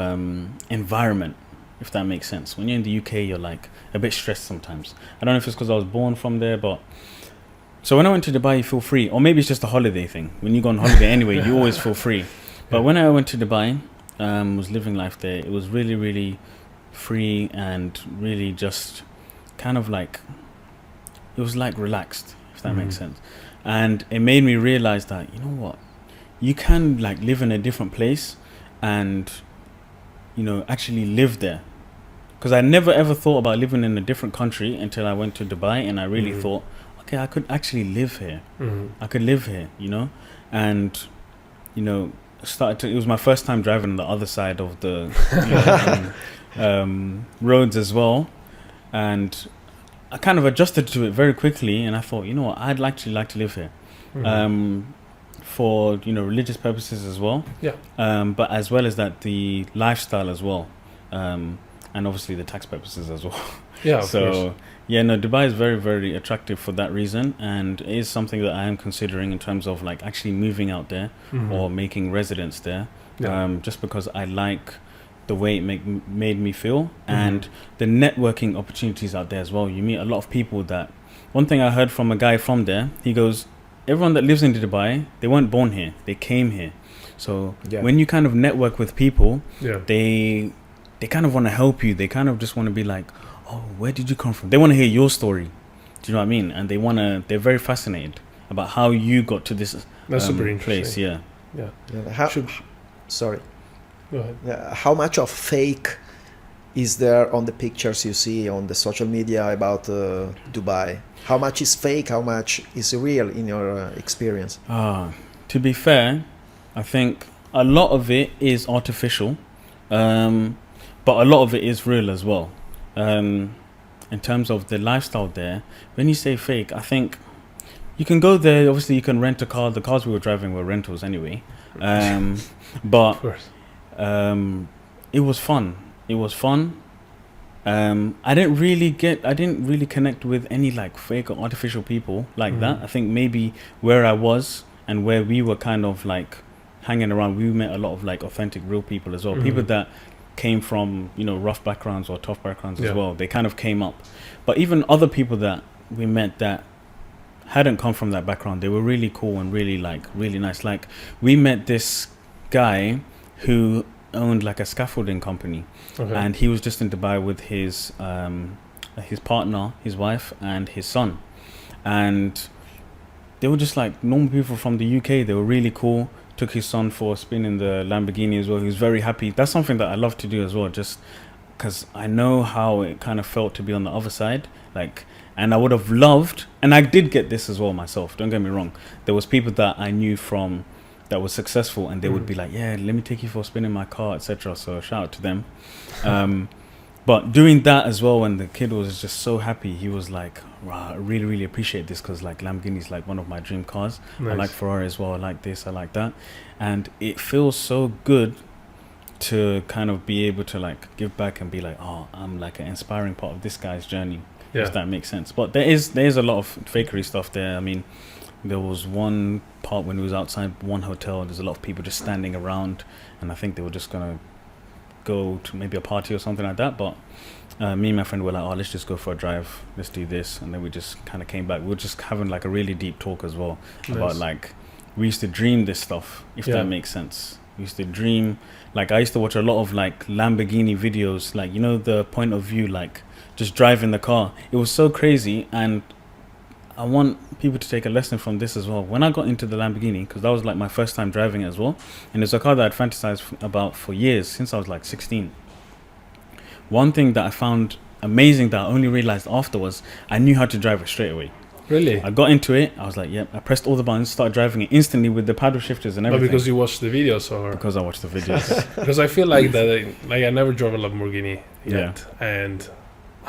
environment, if that makes sense. When you're in the UK, you're like a bit stressed sometimes. I don't know if it's because I was born from there, but so when I went to Dubai, you feel free, or maybe it's just a holiday thing. When you go on holiday anyway, you always feel free. But when I went to Dubai, was living life there, it was really, really free and really just kind of like, it was like relaxed, if that makes sense. And it made me realize that, you know what, you can like live in a different place and, you know, actually live there. Because I never ever thought about living in a different country until I went to Dubai, and I really thought, okay, I could actually live here. I could live here, you know. And, you know, it was my first time driving on the other side of the roads as well, and I kind of adjusted to it very quickly, and I thought, you know what, I'd actually like to live here, for, you know, religious purposes as well, but as well as that, the lifestyle as well, and obviously the tax purposes as well. So yeah, no, Dubai is very, very attractive for that reason, and it is something that I am considering in terms of like actually moving out there or making residence there, just because I like the way it made me feel, and the networking opportunities out there as well. You meet a lot of people that, one thing I heard from a guy from there, he goes, everyone that lives in Dubai, they weren't born here, they came here. So when you kind of network with people, they kind of want to help you. They kind of just want to be like, oh, where did you come from? They want to hear your story. Do you know what I mean? And they're very fascinated about how you got to this That's super place. interesting. Sorry. Go ahead. How much of fake is there on the pictures you see on the social media about Dubai? How much is fake? How much is real in your experience? To be fair, I think a lot of it is artificial, but a lot of it is real as well. In terms of the lifestyle there, when you say fake, I think you can go there. Obviously, you can rent a car. The cars we were driving were rentals anyway. But Of course. it was fun. It was fun. I didn't really connect with any like fake or artificial people like that. I think maybe where I was and where we were kind of like hanging around, we met a lot of like authentic, real people as well. People that came from, you know, rough backgrounds or tough backgrounds as well. They kind of came up. But even other people that we met that hadn't come from that background, they were really cool and really nice. Like, we met this guy who owned like a scaffolding company, and he was just in Dubai with his partner, his wife, and his son, and they were just like normal people from the UK. They were really cool. Took his son for a spin in the Lamborghini as well. He was very happy. That's something that I love to do as well, just because I know how it kind of felt to be on the other side. Like, and I would have loved, and I did get this as well myself, don't get me wrong. There was people that I knew from that were successful, and they would be like, yeah, let me take you for a spin in my car, etc. So shout out to them. But doing that as well, when the kid was just so happy, he was like, wow, I really, really appreciate this, because like Lamborghini is like one of my dream cars. Nice. I like Ferrari as well. I like this, I like that. And it feels so good to kind of be able to like give back and be like, oh, I'm like an inspiring part of this guy's journey, if that makes sense. But there is a lot of fakery stuff there. I mean, there was one part when we was outside one hotel, there's a lot of people just standing around, and I think they were just gonna go to maybe a party or something like that, but me and my friend were like, oh, let's just go for a drive, let's do this. And then we just kind of came back. We were just having like a really deep talk as well. Nice. About like, we used to dream this stuff, if that makes sense. We used to dream, like I used to watch a lot of like Lamborghini videos, like, you know, the point of view, like just driving the car. It was so crazy, and I want people to take a lesson from this as well. When I got into the Lamborghini, because that was like my first time driving it as well, and it's a car that I'd fantasized about for years, since I was like 16. One thing that I found amazing that I only realized afterwards, I knew how to drive it straight away. Really? I got into it, I was like, yep, I pressed all the buttons, started driving it instantly with the paddle shifters and everything. But because you watched the videos, or? Because I watched the videos. Because I feel like that, like I never drove a Lamborghini yet, and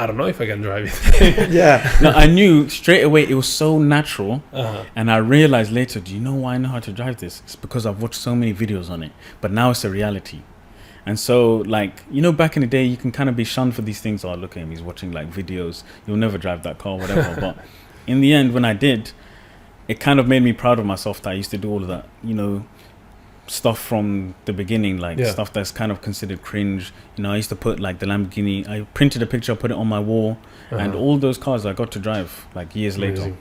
I don't know if I can drive it. Yeah. No, I knew straight away it was so natural. Uh-huh. And I realized later, do you know why I know how to drive this? It's because I've watched so many videos on it. But now it's a reality. And so, like, you know, back in the day, you can kind of be shunned for these things. Oh, look at him, he's watching, like, videos. You'll never drive that car, whatever. But in the end, when I did, it kind of made me proud of myself that I used to do all of that, you know, stuff from the beginning, like stuff that's kind of considered cringe. You know, I used to put, like, the Lamborghini. I printed a picture, put it on my wall. And all those cars I got to drive, like, years later.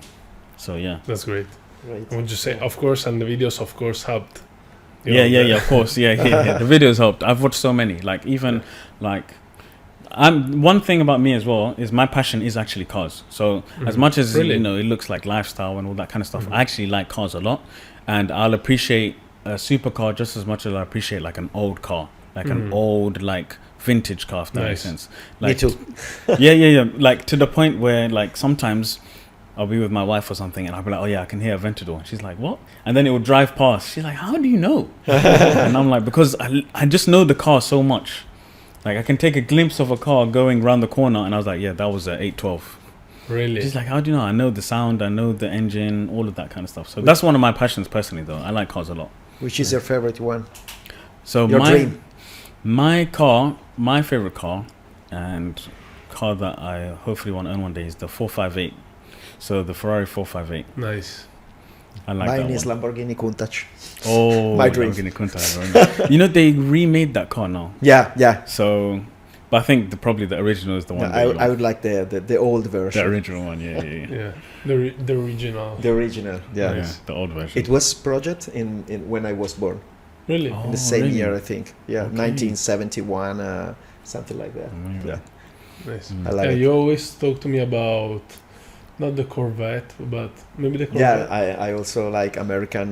So, yeah. That's great. Great. Would you say, of course, and the videos, of course, helped? Yeah, of course. Yeah. The videos helped. I've watched so many. Like, even, like, one thing about me as well is my passion is actually cars. So as much as, you know, it looks like lifestyle and all that kind of stuff, I actually like cars a lot. And I'll appreciate a supercar just as much as I appreciate, like, an old car. Like, an old, like, vintage car, if that makes sense. Like, me too. yeah. Like, to the point where, like, sometimes I'll be with my wife or something and I'll be like, oh yeah, I can hear Aventador. And she's like, what? And then it will drive past. She's like, how do you know? And I'm like, because I just know the car so much. Like, I can take a glimpse of a car going around the corner and I was like, yeah, that was a 812. Really? She's like, how do you know? I know the sound, I know the engine, all of that kind of stuff. So that's one of my passions personally, though. I like cars a lot. Which is your favorite one? So Your dream? my favorite car and car that I hopefully want to own one day is the 458. So the Ferrari 458. Nice. I like Mine that is one. Lamborghini Countach. Oh, my dream. Lamborghini Countach. You know, they remade that car now. Yeah. So, but I think probably the original is the one. I would like the old version. The original one, yeah. Yeah, the original. The original, yeah. The old version. It was project in when I was born. Really? In the same really? year, I think. Yeah, Okay. 1971, something like that. Yeah. Nice. I like it. You always talk to me about not the Corvette, but maybe the Corvette. Yeah, I also like American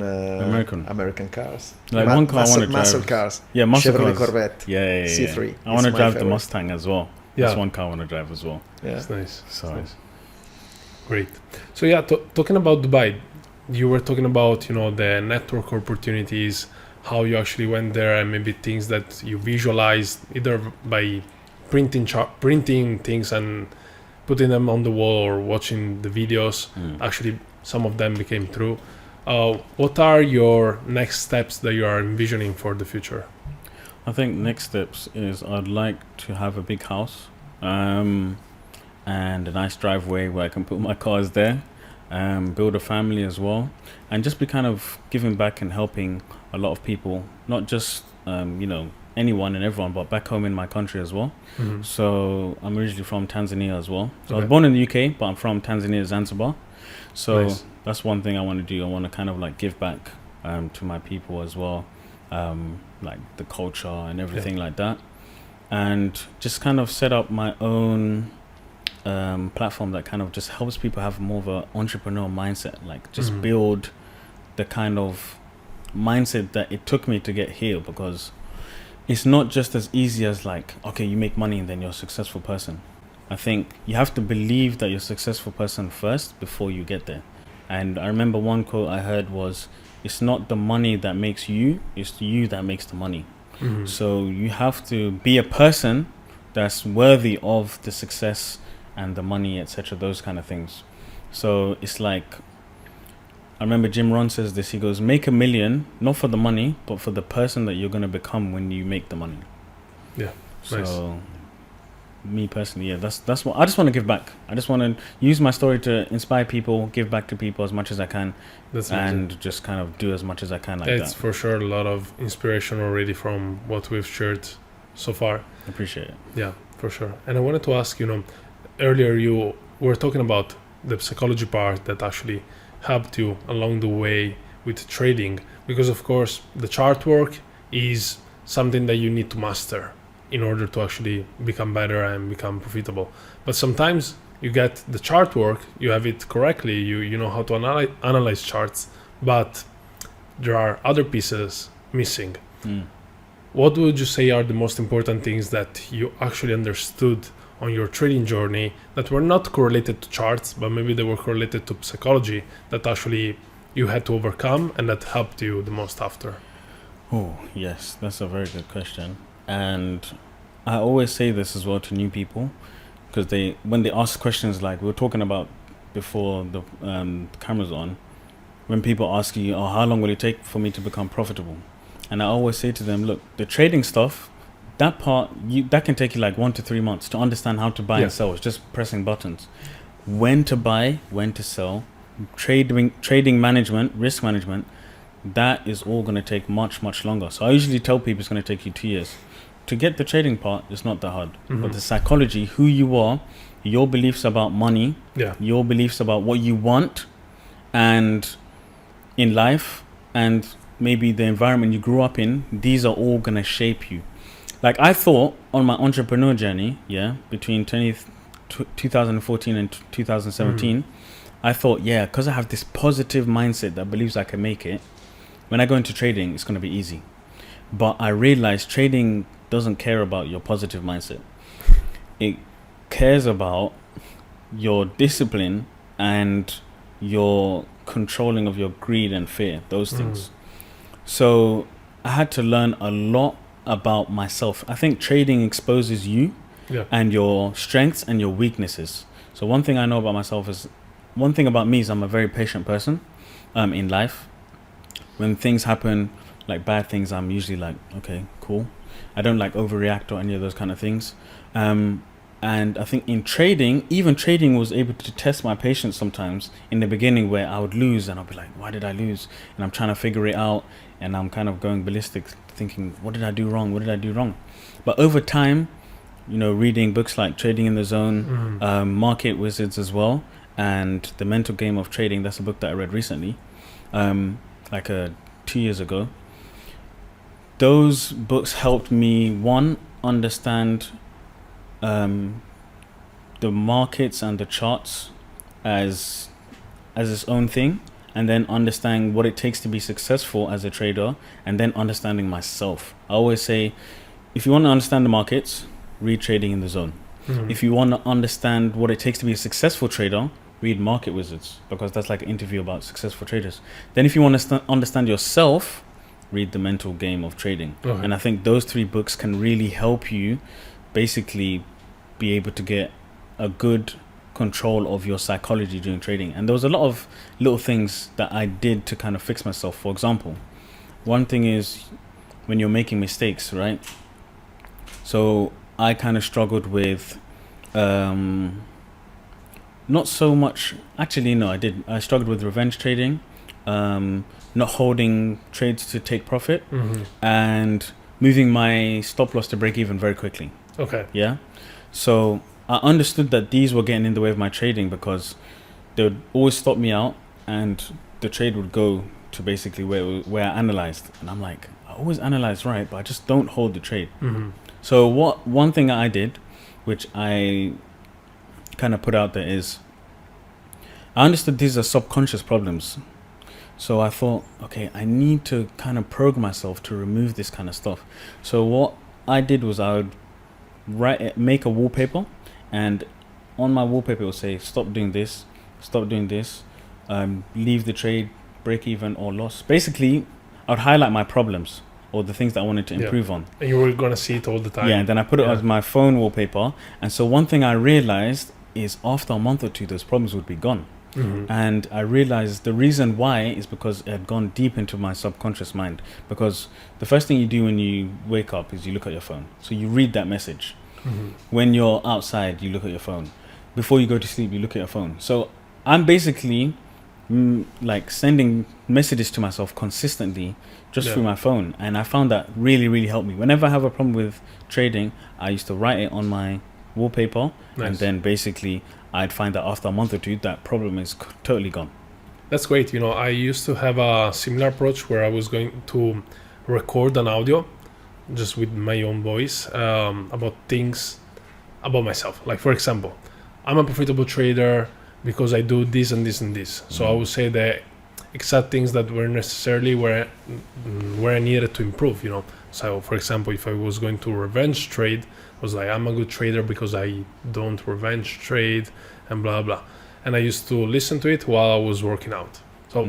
cars. Like one car I want to drive. Muscle cars. Yeah, muscle Chevrolet cars. Corvette. Yeah. C3. I want to It's my drive the favorite. Mustang as well. Yeah. That's one car I want to drive as well. Yeah. That's nice. So That's nice. Great. So yeah, talking about Dubai, you were talking about, you know, the network opportunities, how you actually went there, and maybe things that you visualized either by printing things and putting them on the wall or watching the videos. Actually, some of them became true. What are your next steps that you are envisioning for the future? I think next steps is I'd like to have a big house and a nice driveway where I can put my cars there, build a family as well, and just be kind of giving back and helping a lot of people, not just anyone and everyone, but back home in my country as well. So I'm originally from Tanzania as well. So I was born in the UK, but I'm from Tanzania, Zanzibar. So Nice. That's one thing I want to do. I want to kind of like give back to my people as well, like the culture and everything like that, and just kind of set up my own platform that kind of just helps people have more of an entrepreneurial mindset, like just build the kind of mindset that it took me to get here, because it's not just as easy as like, okay, you make money and then you're a successful person. I think you have to believe that you're a successful person first before you get there. And I remember one quote I heard was, it's not the money that makes you, it's you that makes the money. So you have to be a person that's worthy of the success and the money, etc., those kind of things. So it's like, I remember Jim Rohn says this, he goes, make $1 million, not for the money, but for the person that you're going to become when you make the money. Yeah, So nice. Me personally, yeah, that's what I just want to give back. I just want to use my story to inspire people, give back to people as much as I can, That's amazing. and just kind of do as much as I can like It's that. for sure a lot of inspiration already from what we've shared so far. Appreciate it. Yeah, for sure. And I wanted to ask, earlier you were talking about the psychology part that actually helped you along the way with trading, because of course the chart work is something that you need to master in order to actually become better and become profitable. But sometimes you get the chart work, you have it correctly, you know how to analyze charts, but there are other pieces missing. What would you say are the most important things that you actually understood on your trading journey that were not correlated to charts, but maybe they were correlated to psychology, that actually you had to overcome and that helped you the most after? Oh, yes, that's a very good question. And I always say this as well to new people, because when they ask questions like we were talking about before the cameras on, when people ask you, oh, how long will it take for me to become profitable? And I always say to them, look, the trading stuff, that part, that can take you like 1 to 3 months to understand how to buy and sell. It's just pressing buttons. When to buy, when to sell, trading management, risk management, that is all going to take much, much longer. So I usually tell people it's going to take you 2 years. To get the trading part, it's not that hard. But the psychology, who you are, your beliefs about money, your beliefs about what you want and in life, and maybe the environment you grew up in, these are all going to shape you. Like I thought on my entrepreneur journey, between 2014 and 2017, I thought, because I have this positive mindset that believes I can make it, when I go into trading, it's going to be easy. But I realized trading doesn't care about your positive mindset. It cares about your discipline and your controlling of your greed and fear, those things. So I had to learn a lot about myself. I think trading exposes you and your strengths and your weaknesses. So one thing I know about myself is, one thing about me is I'm a very patient person in life. When things happen, like bad things, I'm usually like, okay, cool. I don't like overreact or any of those kind of things. And I think in trading, even trading was able to test my patience sometimes in the beginning, where I would lose and I'll be like, why did I lose? And I'm trying to figure it out, and I'm kind of going ballistic thinking, what did I do wrong? What did I do wrong? But over time, reading books like Trading in the Zone, Market Wizards as well, and The Mental Game of Trading, that's a book that I read recently, 2 years ago. Those books helped me, one, understand the markets and the charts as its own thing, and then understand what it takes to be successful as a trader, and then understanding myself. I always say, if you want to understand the markets, read Trading in the Zone. If you want to understand what it takes to be a successful trader, read Market Wizards, because that's like an interview about successful traders. Then if you want to understand yourself, read The Mental Game of Trading. And I think those 3 books can really help you basically be able to get a good control of your psychology during trading. And there was a lot of little things that I did to kind of fix myself. For example, one thing is when you're making mistakes, right? So I kind of struggled with not so much, actually no, I struggled with revenge trading, not holding trades to take profit, and moving my stop loss to break even very quickly. So I understood that these were getting in the way of my trading, because they would always stop me out and the trade would go to basically where I analyzed, and I'm like, I always analyze right, but I just don't hold the trade. So one thing I did, which I kind of put out there, is I understood these are subconscious problems. So I thought, okay, I need to kind of program myself to remove this kind of stuff. So what I did was I would make a wallpaper, and on my wallpaper it would say, stop doing this, leave the trade, break even or loss. Basically, I would highlight my problems or the things that I wanted to improve on. And you were going to see it all the time. Yeah, and then I put it as my phone wallpaper. And so one thing I realized is after a month or two, those problems would be gone. And I realized the reason why is because it had gone deep into my subconscious mind. Because the first thing you do when you wake up is you look at your phone. So you read that message. When you're outside, you look at your phone. Before you go to sleep, you look at your phone. So I'm basically like sending messages to myself consistently just through my phone. And I found that really, really helped me. Whenever I have a problem with trading, I used to write it on my wallpaper. And then basically I'd find that after a month or two, that problem is totally gone. That's great. I used to have a similar approach where I was going to record an audio just with my own voice about things about myself. Like, for example, I'm a profitable trader because I do this and this and this. So I would say the exact things that were necessarily where I needed to improve, So, for example, if I was going to revenge trade, I was like, I'm a good trader because I don't revenge trade and blah, blah. And I used to listen to it while I was working out. So,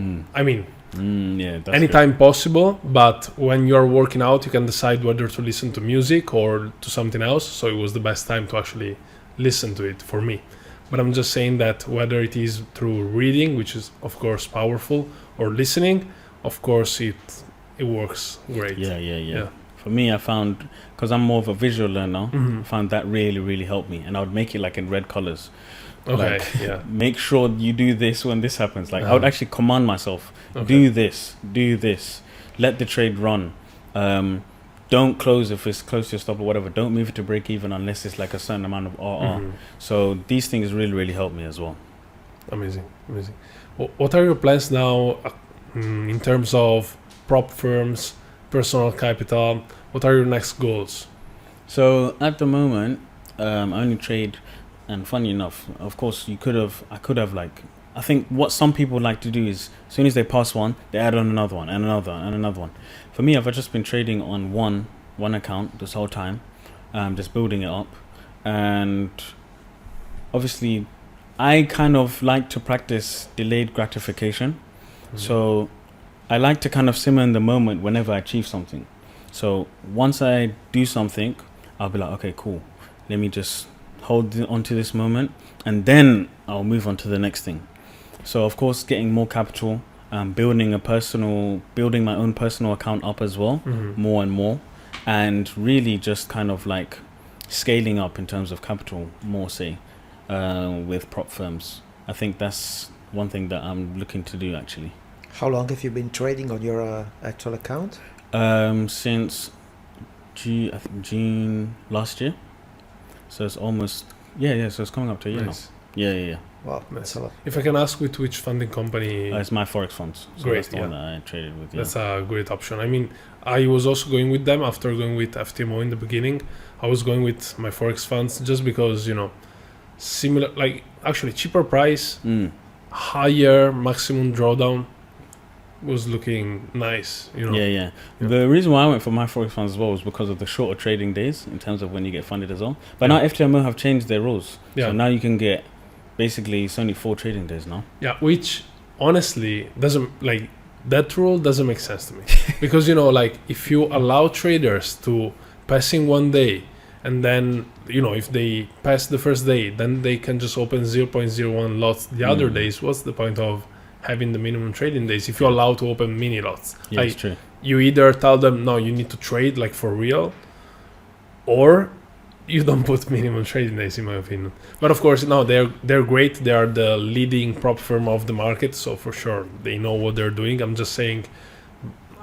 anytime possible, but when you're working out, you can decide whether to listen to music or to something else. So it was the best time to actually listen to it for me. But I'm just saying that whether it is through reading, which is of course powerful, or listening, of course it works great. Yeah. For me, I found, because I'm more of a visual learner, I found that really helped me. And I would make it like in red colors. Okay, like, make sure you do this when this happens. Like I would actually command myself, do this, let the trade run. Don't close if it's close to your stop or whatever. Don't move it to break even unless it's like a certain amount of RR. So these things really help me as well. Amazing. What are your plans now in terms of prop firms, personal capital? What are your next goals? So at the moment, I only trade, and funny enough, of course, I could have like, I think what some people like to do is as soon as they pass one, they add on another one and another one. For me, I've just been trading on one account this whole time, just building it up. And obviously, I kind of like to practice delayed gratification. So I like to kind of simmer in the moment whenever I achieve something. So once I do something, I'll be like, okay, cool. Let me just hold on to this moment, and then I'll move on to the next thing. So of course, getting more capital, building my own personal account up as well, more and more, and really just kind of like scaling up in terms of capital more, say, with prop firms. I think that's one thing that I'm looking to do actually. How long have you been trading on your actual account? Since June last year. So it's almost, so it's coming up to a year now. Yeah. Wow, that's a lot. If I can ask, with which funding company? It's my Forex funds. So Great, that's the one that I traded with. That's a great option. I mean, I was also going with them after going with FTMO in the beginning. I was going with my Forex funds just because, similar, like actually cheaper price, higher maximum drawdown was looking nice, Yeah. The reason why I went for my Forex funds as well was because of the shorter trading days in terms of when you get funded as well. But now FTMO have changed their rules. So now you can get, basically, it's only 4 trading days now. Yeah, which honestly doesn't, like, that rule doesn't make sense to me. Because, like, if you allow traders to passing one day, and then, if they pass the first day, then they can just open 0.01 lots the other days, what's the point of having the minimum trading days if you're allowed to open mini lots? Yeah, like, it's true. You either tell them, no, you need to trade like for real, or you don't put minimum trading days, in my opinion. But of course, no, they're great. They are the leading prop firm of the market, so for sure they know what they're doing. I'm just saying,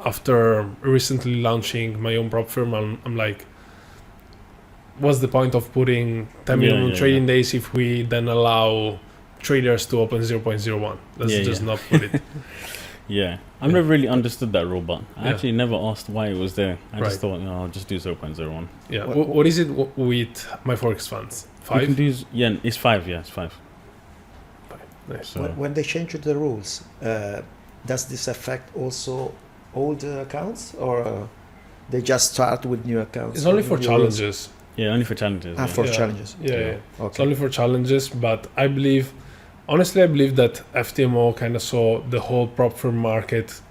after recently launching my own prop firm, I'm like, what's the point of putting 10 minimum trading days if we then allow traders to open 0.01? Let's not put it. I've never really understood that rule, but I actually never asked why it was there. I just thought, I'll just do 0.01. Yeah. What is it with my Forex funds? 5? You can do, it's 5. Yeah, it's 5. Nice. So When they changed the rules, does this affect also old accounts, or they just start with new accounts? It's only for challenges. Yeah, only for challenges. For challenges. Yeah. Okay. It's only for challenges, but I believe that FTMO kind of saw the whole prop firm market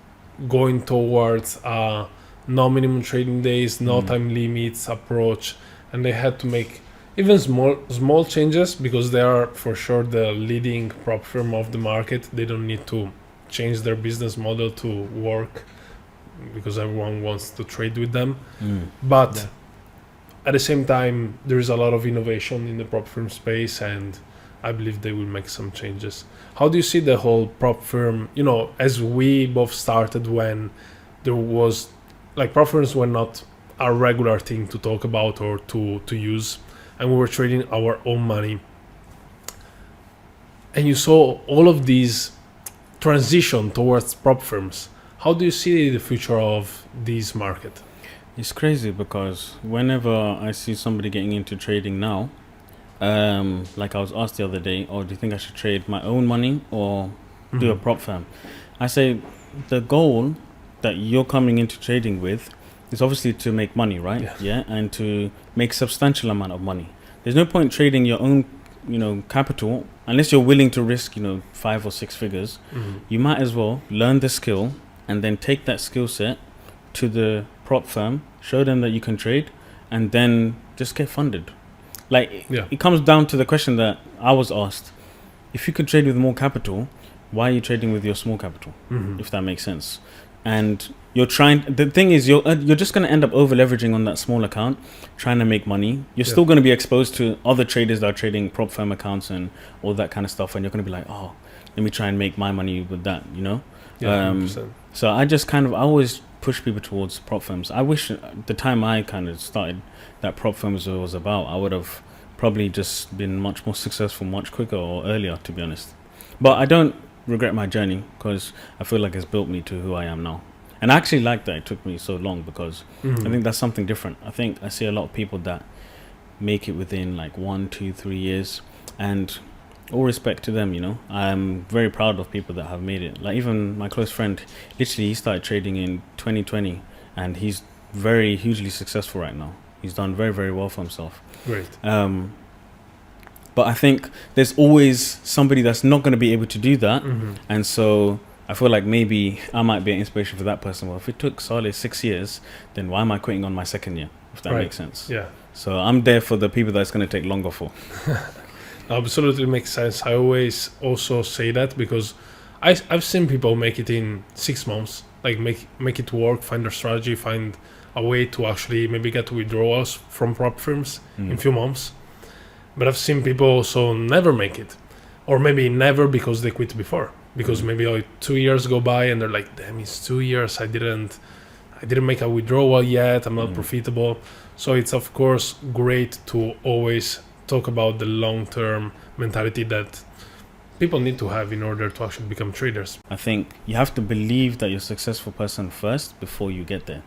going towards no minimum trading days, no time limits approach, and they had to make even small changes because they are for sure the leading prop firm of the market. They don't need to change their business model to work because everyone wants to trade with them. But at the same time, there is a lot of innovation in the prop firm space, and I believe they will make some changes. How do you see the whole prop firm, as we both started when there was, like, prop firms were not a regular thing to talk about or to use, and we were trading our own money. And you saw all of these transition towards prop firms. How do you see the future of this market? It's crazy because whenever I see somebody getting into trading now, like I was asked the other day, do you think I should trade my own money or do a prop firm? I say the goal that you're coming into trading with is obviously to make money, right? Yeah, and to make substantial amount of money. There's no point trading your own, capital unless you're willing to risk, 5 or 6 figures. You might as well learn the skill and then take that skill set to the prop firm, show them that you can trade, and then just get funded. Like, Yeah. it comes down to the question that I was asked. If you could trade with more capital, why are you trading with your small capital? Mhm. If that makes sense. And the thing is, you're just going to end up over leveraging on that small account, trying to make money. You're still going to be exposed to other traders that are trading prop firm accounts and all that kind of stuff. And you're going to be like, oh, let me try and make my money with that, you know? Yeah, 100%. So I always push people towards prop firms. I wish the time I kind of started that prop firms was about, I would have probably just been much more successful much quicker or earlier, to be honest. But I don't regret my journey because I feel like it's built me to who I am now. And I actually like that it took me so long because I think that's something different. I think I see a lot of people that make it within like 1, 2, 3 years, and all respect to them, you know. I'm very proud of people that have made it. Like even my close friend, literally he started trading in 2020 and he's very hugely successful right now. He's done very, very well for himself. Great. But I think there's always somebody that's not going to be able to do that. And so I feel like maybe I might be an inspiration for that person. Well, if it took Salehh 6 years, then why am I quitting on my second year? If that makes sense. Yeah. So I'm there for the people that's going to take longer for. Absolutely makes sense. I always also say that because I've seen people make it in 6 months, like make it work, find their strategy, find a way to actually maybe get withdrawals from prop firms in a few months. But I've seen people also never make it, or maybe never because they quit before. Because maybe 2 years go by and they're like, damn, it's 2 years. I didn't make a withdrawal yet. I'm not profitable. So it's of course great to always talk about the long-term mentality that people need to have in order to actually become traders. I think you have to believe that you're a successful person first before you get there.